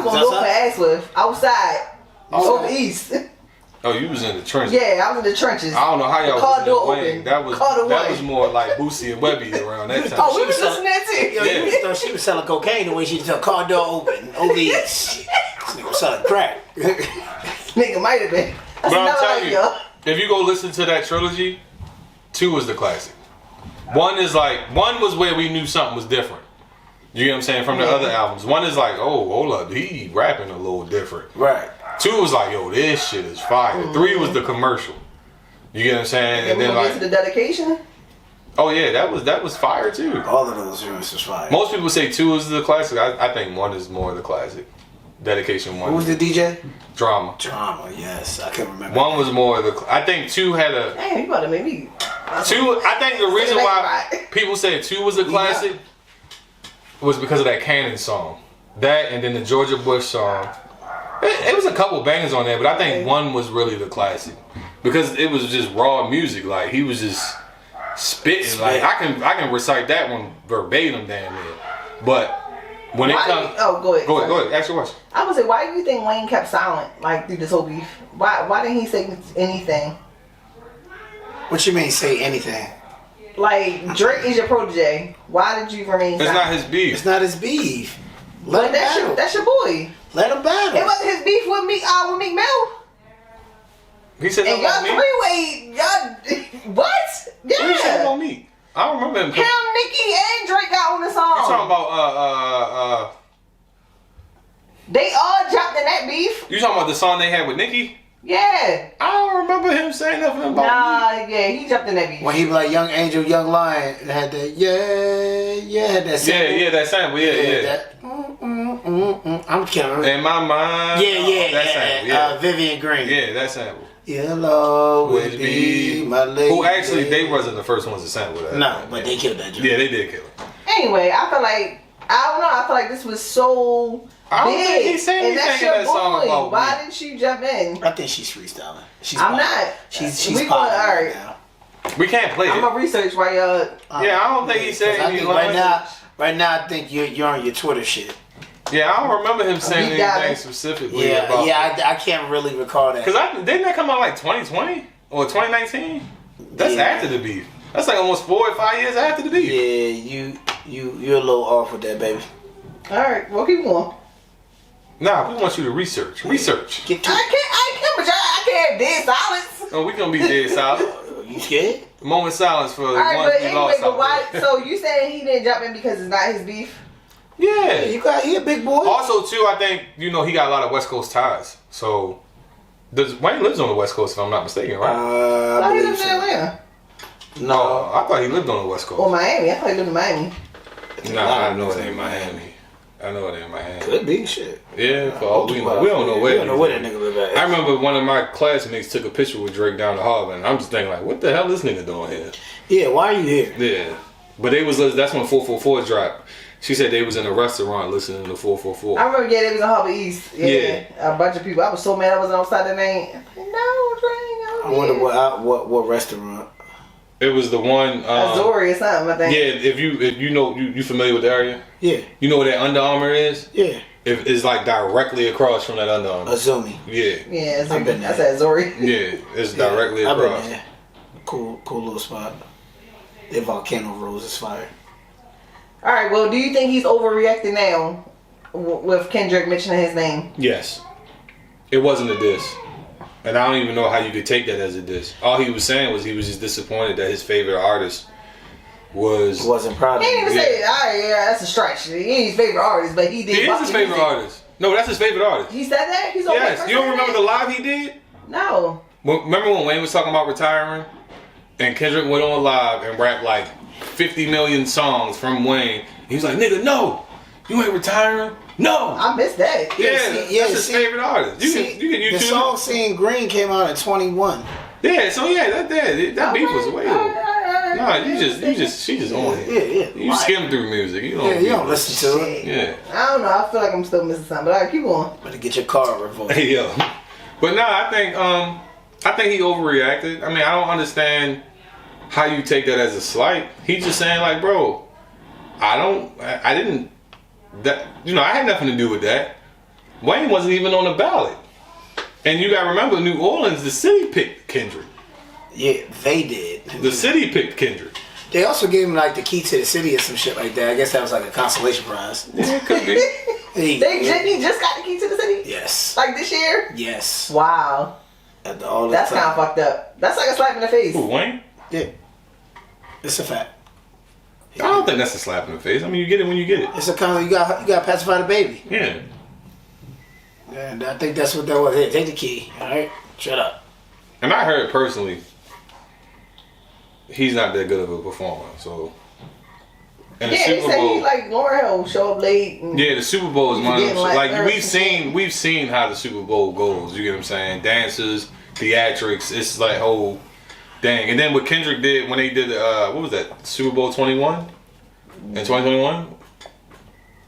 gonna go for ass with outside. Over east. Oh, you was in the trenches. Yeah, I was in the trenches. I don't know how y'all car was door in Wayne. open. That was more like Boosie and Webby around that time. Oh, we was listening to Yo, it. you thought she was selling cocaine the way she took car door open. Over the east. This nigga was selling crack. Nigga might have been. But I'm telling you, if you go listen to that trilogy, 2 was the classic. 1 was where we knew something was different. You get what I'm saying? From the other albums. 1 is like, oh, hold up, he rapping a little different. Right. 2 was like, yo, this shit is fire. 3 was the commercial. You get what I'm saying? And then like to the dedication. Oh yeah, that was fire too. All of those joints was fire. Most people say 2 is the classic. I think 1 is more the classic. Dedication 1. Who was the DJ? Drama, yes. I can't remember. 1 was more the. I think 2 had a. Damn, you about to make me. 2. I think the reason why people say 2 was a classic was because of that Cannon song. That and then the Georgia Bush song. It was a couple bangers on there, but I think 1 was really the classic because it was just raw music. Like he was just spitting. Like I can recite that one verbatim, damn near. But when it comes, go ahead. Ask your question. I would say, why do you think Wayne kept silent like through this whole beef? Why didn't he say anything? What you mean, say anything? Like Drake is your protege. Why did you remain silent? It's not his beef. It's not his beef. Let him battle. That's your boy. Let him battle. It wasn't his beef with Meek Mill. He said and y'all three-way, y'all what? Yeah. What you said about me? I don't remember him. Nicki, and Drake got on the song. You talking about They all jumped in that beef. You talking about the song they had with Nicki? Yeah. I don't remember him saying nothing about me. Yeah, he jumped in that beef. When he was like Young Angel, Young Lion, it had that had that sample. Yeah, that sample, yeah. That, I'm killing in my mind. That sample, Vivian Green. Yeah, that sample. You'll always be my lady. Who actually, they wasn't the first ones to sample that. No, but they killed that joint. Yeah, they did kill it. Anyway, I feel like, I don't know, I feel like this was so I don't big. think he said And that's anything your in that song boy. about Why me. didn't you jump in? I think she's freestyling. I'm not. She's We popping going, all right. now. We can't play I'm it. gonna research while y'all. Yeah, I don't think he said anything. Right now, I think you're on your Twitter shit. Yeah, I don't remember him saying anything specifically about it. I can't really recall that. Because didn't that come out like 2020 or 2019? That's after the beef. That's like almost 4 or 5 years after the beef. Yeah, you're a little off with that, baby. All right, well keep going. Nah, we want you to research. Research. I can't, but I can't have dead silence. Oh, we gonna be dead silent. You scared? Moment of silence for All right, one but we anyway, lost. but why? So you saying he didn't jump in because it's not his beef? Yeah. He a big boy. Also, too, I think he got a lot of West Coast ties. So, Wayne lives on the West Coast, if I'm not mistaken, right? I he lives in Atlanta. No, I thought he lived on the West Coast. Or Miami. I thought he lived in Miami. Nah, I know it ain't Miami. Could be shit. Yeah, for all we know. We don't know where. We don't know where that nigga live at. I remember one of my classmates took a picture with Drake down the hall, and I'm just thinking like, what the hell is this nigga doing here? Yeah, why are you here? Yeah, but that's when 444 dropped. She said they was in a restaurant listening to 444. I remember, they was in Harbor East. Yeah. A bunch of people. I was so mad I wasn't outside the name. No, Drake, I wonder what restaurant. It was the one Azori or something, I think. Yeah, if you know you familiar with the area? Yeah. You know where that Under Armour is? Yeah. It's like directly across from that Under Armour. Azumi. Yeah. Yeah, I've been there. I said Azori. Yeah, it's directly I've across. been there. Cool little spot. Their volcano rose is fire. All right, well, do you think he's overreacting now with Kendrick mentioning his name? Yes. It wasn't a diss. And I don't even know how you could take that as a diss. All he was saying was he was just disappointed that his favorite artist wasn't proud of He it. didn't even say, all right, yeah, that's a stretch. He ain't his favorite artist, but he did. He is his favorite artist. No, that's his favorite artist. He said that? He's okay. Yes. You don't remember the live he did? No. Remember when Wayne was talking about retiring? And Kendrick went on live and rapped like 50 million songs from Wayne. He was like, nigga, no. You ain't retiring? No. I missed that. That's his favorite artist. You can YouTube. The song "Seeing Green" came out in 21. Yeah, so yeah, that beef was way over. Nah, she just on it. Yeah. You skim through music. You don't listen to it. Yeah. I don't know. I feel like I'm still missing something, but all right, keep going. Better get your car revoked. Hey yo. But nah, I think he overreacted. I mean, I don't understand how you take that as a slight. He's just saying like, bro, I had nothing to do with that. Wayne wasn't even on the ballot. And you gotta remember, New Orleans, the city picked Kendrick. Yeah, they did. The city picked Kendrick. They also gave him like the key to the city or some shit like that. I guess that was like a consolation prize. Yeah, it could be. He just got the key to the city? Yes. Like this year? Yes. Wow. That's kind of fucked up. That's like a slap in the face. Who, Wayne? Yeah. It's a fact. I don't think that's a slap in the face. I mean, you get it when you get it. It's a kind of, you got to pacify the baby. Yeah. And I think that's what that was. Hey, take the key. All right? Shut up. And I heard personally, he's not that good of a performer. So, and he said he like Lauryn Hill show up late. Yeah, the Super Bowl is one of them. Like everything. we've seen how the Super Bowl goes. You get what I'm saying? Dances, theatrics. It's like dang. And then what Kendrick did when they did what was that? Super Bowl 21 in 2021.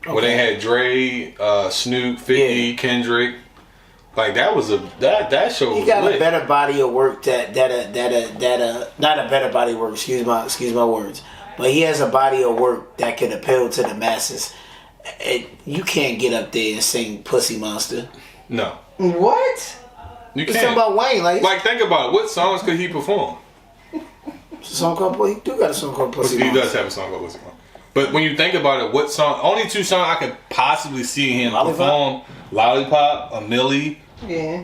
Okay. Where they had Dre, Snoop, 50, Kendrick. Like that was that show. He got a better body of work not a better body of work. Excuse my words, but he has a body of work that can appeal to the masses. You can't get up there and sing "Pussy Monster." No. What? You can't. Talking about Wayne, like think about it. What songs could he perform? It's a song called He do got a song called Pussy Monster. He does have a song called Pussy Monster. But when you think about it, what song? Only two songs I could possibly see him perform: "Lollipop," "A Millie." Yeah.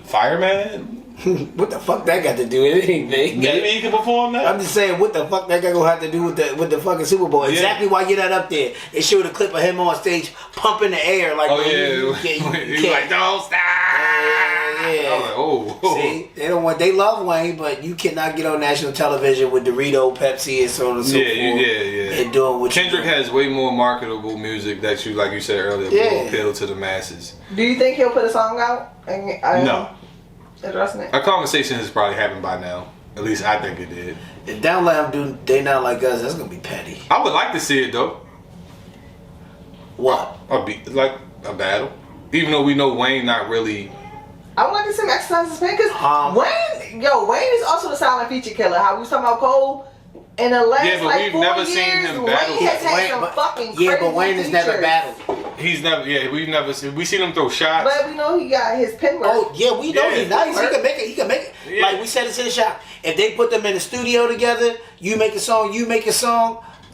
Fireman. What the fuck that got to do with anything? Maybe he can perform that. I'm just saying, what the fuck that gonna have to do with the fucking Super Bowl? Exactly why you're not up there. It showed a clip of him on stage pumping the air like. He's like, don't stop. Yeah. I'm like, See, they love Wayne, but you cannot get on national television with Dorito, Pepsi, and so on and so forth. Yeah. And doing what Kendrick has way more marketable music that you, like you said earlier, will appeal to the masses. Do you think he'll put a song out? No. Addressing it. A conversation has probably happened by now. At least I think it did. If they don't let him do They Not Like Us, that's gonna be petty. I would like to see it though. What? Like a battle. Even though we know Wayne not really. I would like to see him exercise his pain because Wayne is also the silent feature killer. How we was talking about Cole in the last but we've 4 never years, seen him battle. Wayne has had some fucking crazy but Wayne has never battled. He's never. Yeah, we've never seen. We seen him throw shots. But we know he got his pen work. Oh yeah, we know he's nice. He can make it. Yeah. Like we said, it's in the shop. If they put them in the studio together, you make a song.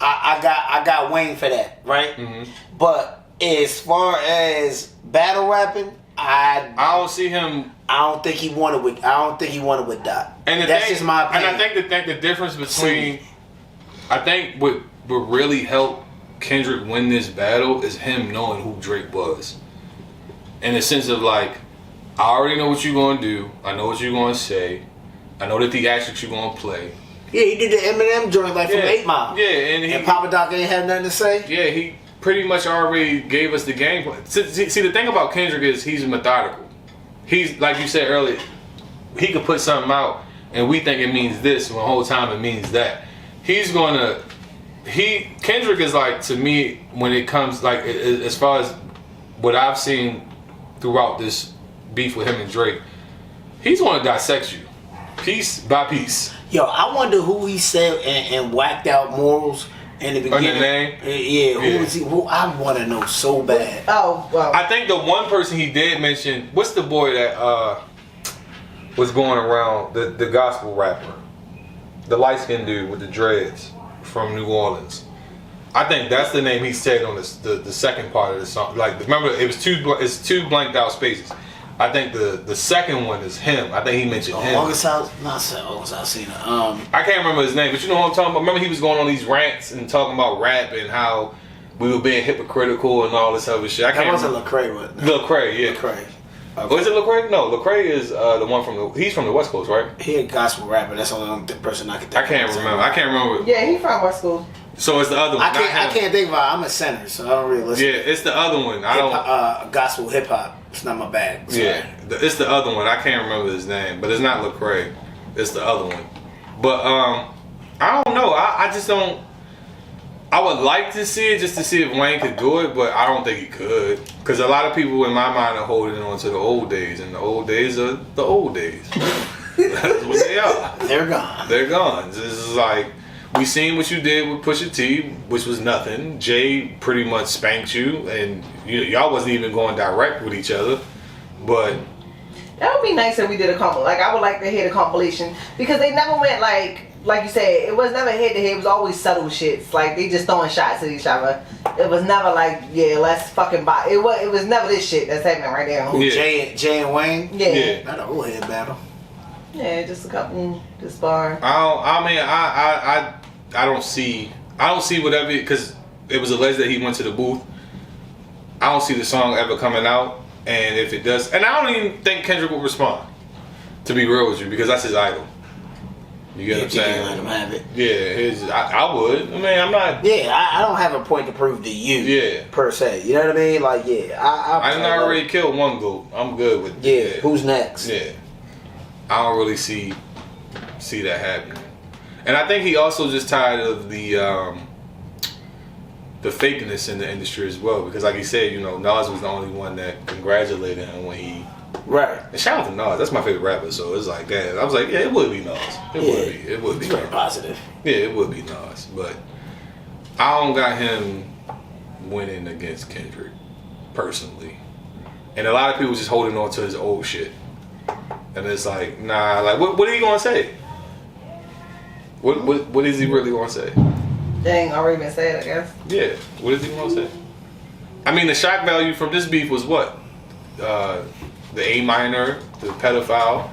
I got Wayne for that, right? Mm-hmm. But as far as battle rapping, I don't see him. I don't think he wanted with Dot. And that's just my opinion. And I think the difference between, I think what really helped Kendrick win this battle is him knowing who Drake was. In the sense of like, I already know what you're gonna do. I know what you're gonna say. I know the theatrics you're gonna play. Yeah, he did the Eminem joint from 8 Mile. Yeah, and Papa Doc ain't have nothing to say. Yeah, he pretty much already gave us the game plan. See, the thing about Kendrick is he's methodical. He's, like you said earlier, he could put something out and we think it means this, when the whole time it means that. Kendrick is like, to me, when it comes, like, as far as what I've seen throughout this beef with him and Drake, he's gonna dissect you, piece by piece. Yo, I wonder who he said and Wacced Out Morals in the beginning. The name? Who was he? Who I want to know so bad. Oh, wow. I think the one person he did mention, what's the boy that was going around, the gospel rapper, the light skinned dude with the dreads from New Orleans. I think that's the name he said on the second part of the song. Like, remember, it's two blanked out spaces. I think the second one is him. I think he mentioned him. August Alsina. I can't remember his name, but you know what I'm talking about. Remember he was going on these rants and talking about rap and how we were being hypocritical and all this other shit. That wasn't Lecrae, but Lecrae, yeah. Lecrae. Okay. Oh, is it Lecrae? No, Lecrae is the one he's from the West Coast, right? He a gospel rapper. That's the only person I can think of. I can't remember. Yeah, he from West Coast. So it's the other one. I can't think of it. I'm a center, so I don't really listen. Yeah, it's the other one. Gospel hip hop. It's not my bag. Sorry. Yeah, it's the other one. I can't remember his name, but it's not Lecrae. It's the other one. But I don't know. I just don't. I would like to see it just to see if Wayne could do it, but I don't think he could. Because a lot of people in my mind are holding on to the old days, and the old days are the old days. That's what they are. They're gone. They're gone. This is like, we seen what you did with Pusha T, which was nothing. Jay pretty much spanked you, and y'all wasn't even going direct with each other. But that would be nice if we did a compilation. Like, I would like to hear the compilation, because they never went like you said, it was never head to head. It was always subtle shits. Like, they just throwing shots at each other. It was never like, yeah, let's fucking buy. It was never this shit that's happening right now. Who, Jay and Wayne? Yeah. Not an old head battle. Yeah, just a couple, just bar. I don't see whatever, because it was alleged that he went to the booth. I don't see the song ever coming out, and if it does, and I don't even think Kendrick will respond, to be real with you, because that's his idol. You get what I'm saying? Let him have it. Yeah, I would. I mean, I'm not. Yeah, I don't have a point to prove to you. Yeah. Per se, you know what I mean? Like, yeah, I already killed one goat. I'm good with. Yeah. Who's next? Yeah. I don't really see that happening, and I think he also just tired of the fakeness in the industry as well, because like he said, Nas was the only one that congratulated him when he. Right. And shout out to Nas. That's my favorite rapper. So it's like, damn. I was like, yeah, it would be Nas. It would be. It's very positive. Yeah, it would be Nas. But I don't got him winning against Kendrick, personally. And a lot of people just holding on to his old shit. And it's like, nah. Like, what are you gonna say? What is he really gonna say? Dang, already been said, I guess. Yeah. What is he gonna say? I mean, the shock value from this beef was what? The A minor, the pedophile,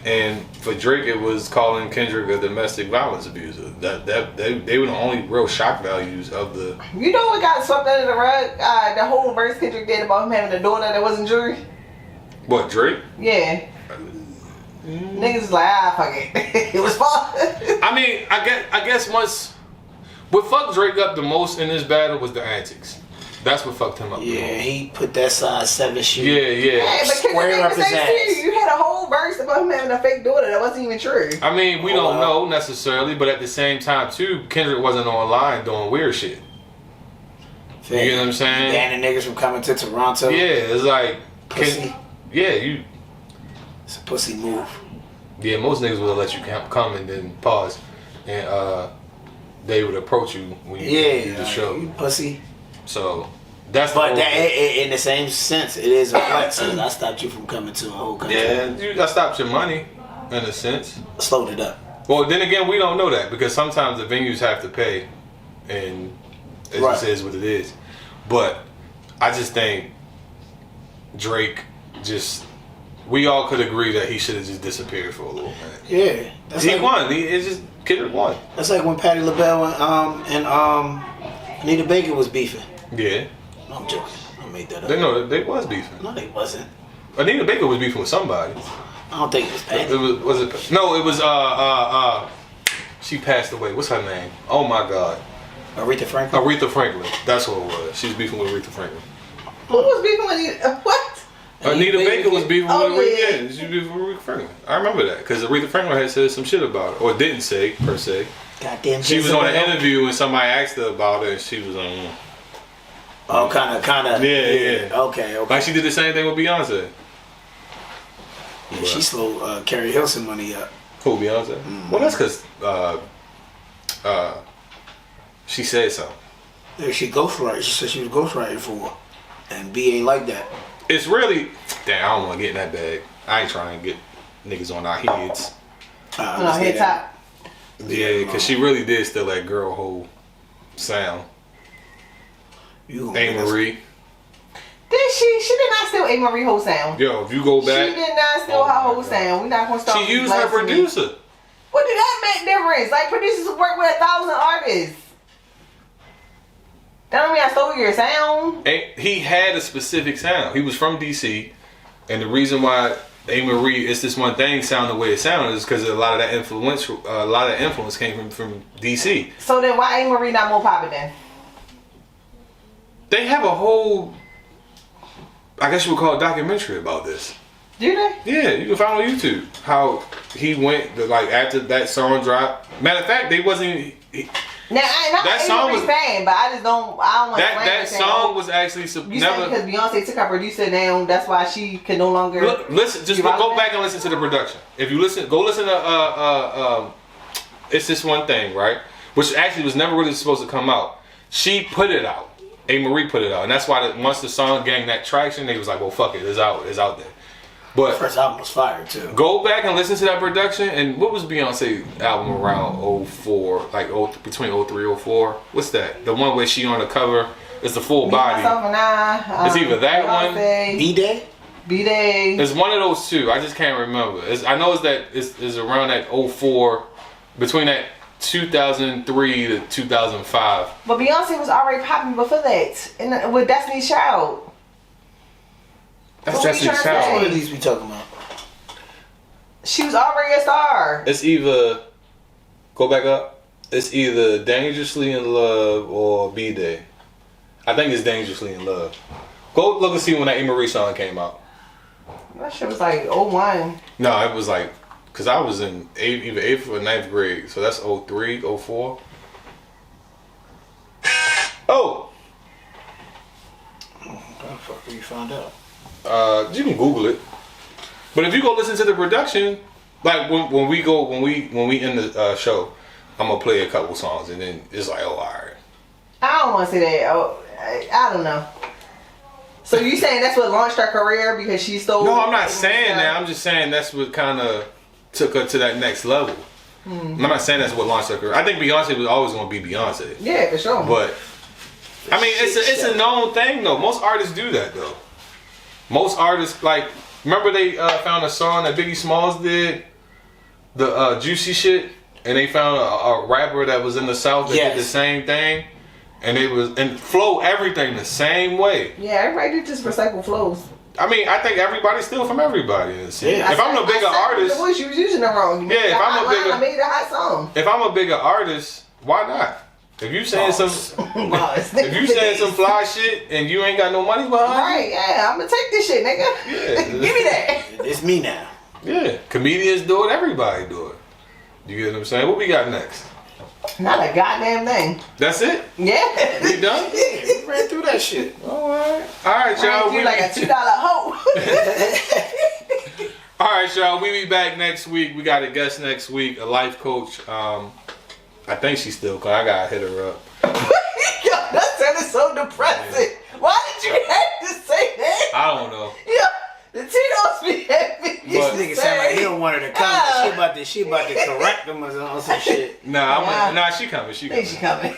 and for Drake it was calling Kendrick a domestic violence abuser. They were the only real shock values of the. You know what got swept under the rug? The whole verse Kendrick did about him having a daughter that wasn't Drake. What, Drake? Yeah. Niggas was like, fuck it. It was fun. I mean, I guess once what fucked Drake up the most in this battle was the antics. That's what fucked him up. Yeah, he put that size 7 shoe. Yeah. Hey, but square up his ass. You had a whole verse about him having a fake daughter that wasn't even true. I mean, we don't know necessarily, but at the same time too, Kendrick wasn't online doing weird shit. You get what I'm saying? Banning niggas from coming to Toronto. Yeah, it's like pussy. It's a pussy move. Yeah, most niggas would let you come and then pause, and they would approach you when you do the show. You pussy. So that's. But in the same sense, it is a flex. I stopped you from coming to a whole country. Yeah, I stopped your money, in a sense. Slowed it up. Well, then again, we don't know that, because sometimes the venues have to pay, and it just is what it is. But I just think Drake we all could agree that he should have just disappeared for a little minute. Yeah, he won. Kendrick won. That's like when Patti LaBelle and Anita Baker was beefing. Yeah. No, I'm joking. I made that up. They was beefing. No, they wasn't. Anita Baker was beefing with somebody. I don't think it was Patti. It was she passed away. What's her name? Oh my God. Aretha Franklin? Aretha Franklin. That's what it was. She was beefing with Aretha Franklin. Who was beefing with what? Anita Baker was beefing with Aretha. Yeah, she was beefing with Aretha Franklin. I remember that, because Aretha Franklin had said some shit about it, or didn't say per se. Goddamn. She was on an interview and somebody asked her about it, and she was on. Oh, kind of. Yeah. Okay. Like she did the same thing with Beyonce. Yeah, she slowed Carrie Hilson money up. Who, Beyonce? Mm-hmm. Well, that's because she said so. Yeah, she ghostwriting. She said she was ghostwriting for her. And B ain't like that. It's really... Damn, I don't want to get in that bag. I ain't trying to get niggas on our heads. Head top. Yeah, because she really did steal that girl whole sound. A. Marie. Did she? She did not steal A. Marie whole sound. Yo, if you go back, She did not steal her whole sound. We're not gonna start. She used her producer. What did that make difference? Like producers work with 1,000 artists. That don't mean I stole your sound. He had a specific sound. He was from DC, and the reason why A. Marie It's This One Thing sound the way it sounded is because a lot of that influence came from DC. So then why A. Marie not more popular then? They have a whole, I guess you would call it, documentary about this. Do they? Yeah, you can find on YouTube how he went after that song dropped. Matter of fact, they wasn't. Now that song was fan, but I don't want that song was actually never because Beyonce took her producer down. That's why she could no longer. Listen, just go back and listen to the production. If you go listen to It's This One Thing, right? Which actually was never really supposed to come out. She put it out. A. Marie put it out, and that's why once the song gained that traction, they was like, "Well, fuck it, it's out there." But first album was fire too. Go back and listen to that production. And what was Beyonce album around 04, between 03, 04? What's that? The one where she on the cover is the full body. It's either that Beyonce, one. B-Day. B-Day. It's one of those two. I just can't remember. I know it's around that 04, between that 2003 to 2005. But Beyonce was already popping before that, with Destiny's Child. That's Destiny's Child. What are these we talking about? She was already a star. It's either, go back up, it's either Dangerously in Love or B-Day. I think it's Dangerously in Love. Go look and see when that A. Marie song came out. That shit was like 01. No, it was like, because I was in either 8th or 9th grade. So that's 03, 04. Oh! How the fuck did you find out? You can Google it. But if you go listen to the production, like when we end the show, I'm gonna play a couple songs and then it's like, oh, alright. I don't want to say that. Oh, I don't know. So you saying that's what launched her career because she stole? No, I'm not saying that. I'm just saying that's what kind of took her to that next level. I'm not saying that's what launched her career. I think Beyonce was always gonna be Beyonce. Yeah, for sure. But I mean, it's a known thing though. Most artists do that though. Most artists, like, remember they found a song that Biggie Smalls did, the Juicy shit, and they found a rapper that was in the South that did the same thing, and flow everything the same way. Yeah, everybody do just recycle flows. I mean, I think everybody steal from everybody. Yeah. If I'm a bigger artist, the voice you was using it wrong. Yeah, I made a hot song. If I'm a bigger artist, why not? If you saying some fly shit and you ain't got no money behind, right? Yeah, I'm gonna take this shit, nigga. Yeah, give me that. It's me now. Yeah, comedians do it. Everybody do it. You get what I'm saying? What we got next? Not a goddamn thing. That's it? Yeah. We done? Yeah, we ran through that shit. All right, y'all. We like a $2 hoe. All right, y'all. We be back next week. We got a guest next week, a life coach. I think she's still, cause I gotta hit her up. Yo, that sounded so depressing. Why did you have to say that? I don't know. Yeah, the Tito's be happy. This nigga sound like he don't want her to come. She about to correct him or some shit. Nah, she coming. She coming. She coming.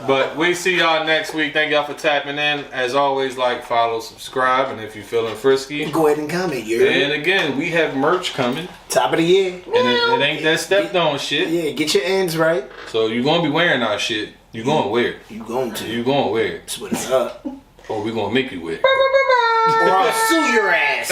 But we see y'all next week. Thank y'all for tapping in. As always, like, follow, subscribe, and if you're feeling frisky, go ahead and comment. And again, we have merch coming. Top of the year. And it ain't that stepped on shit. Yeah, get your ends right. So you're gonna be wearing our shit. You gonna wear it. You going to. You gonna wear it. Split it up. Or we gonna make you wear it. Or I'll sue your ass.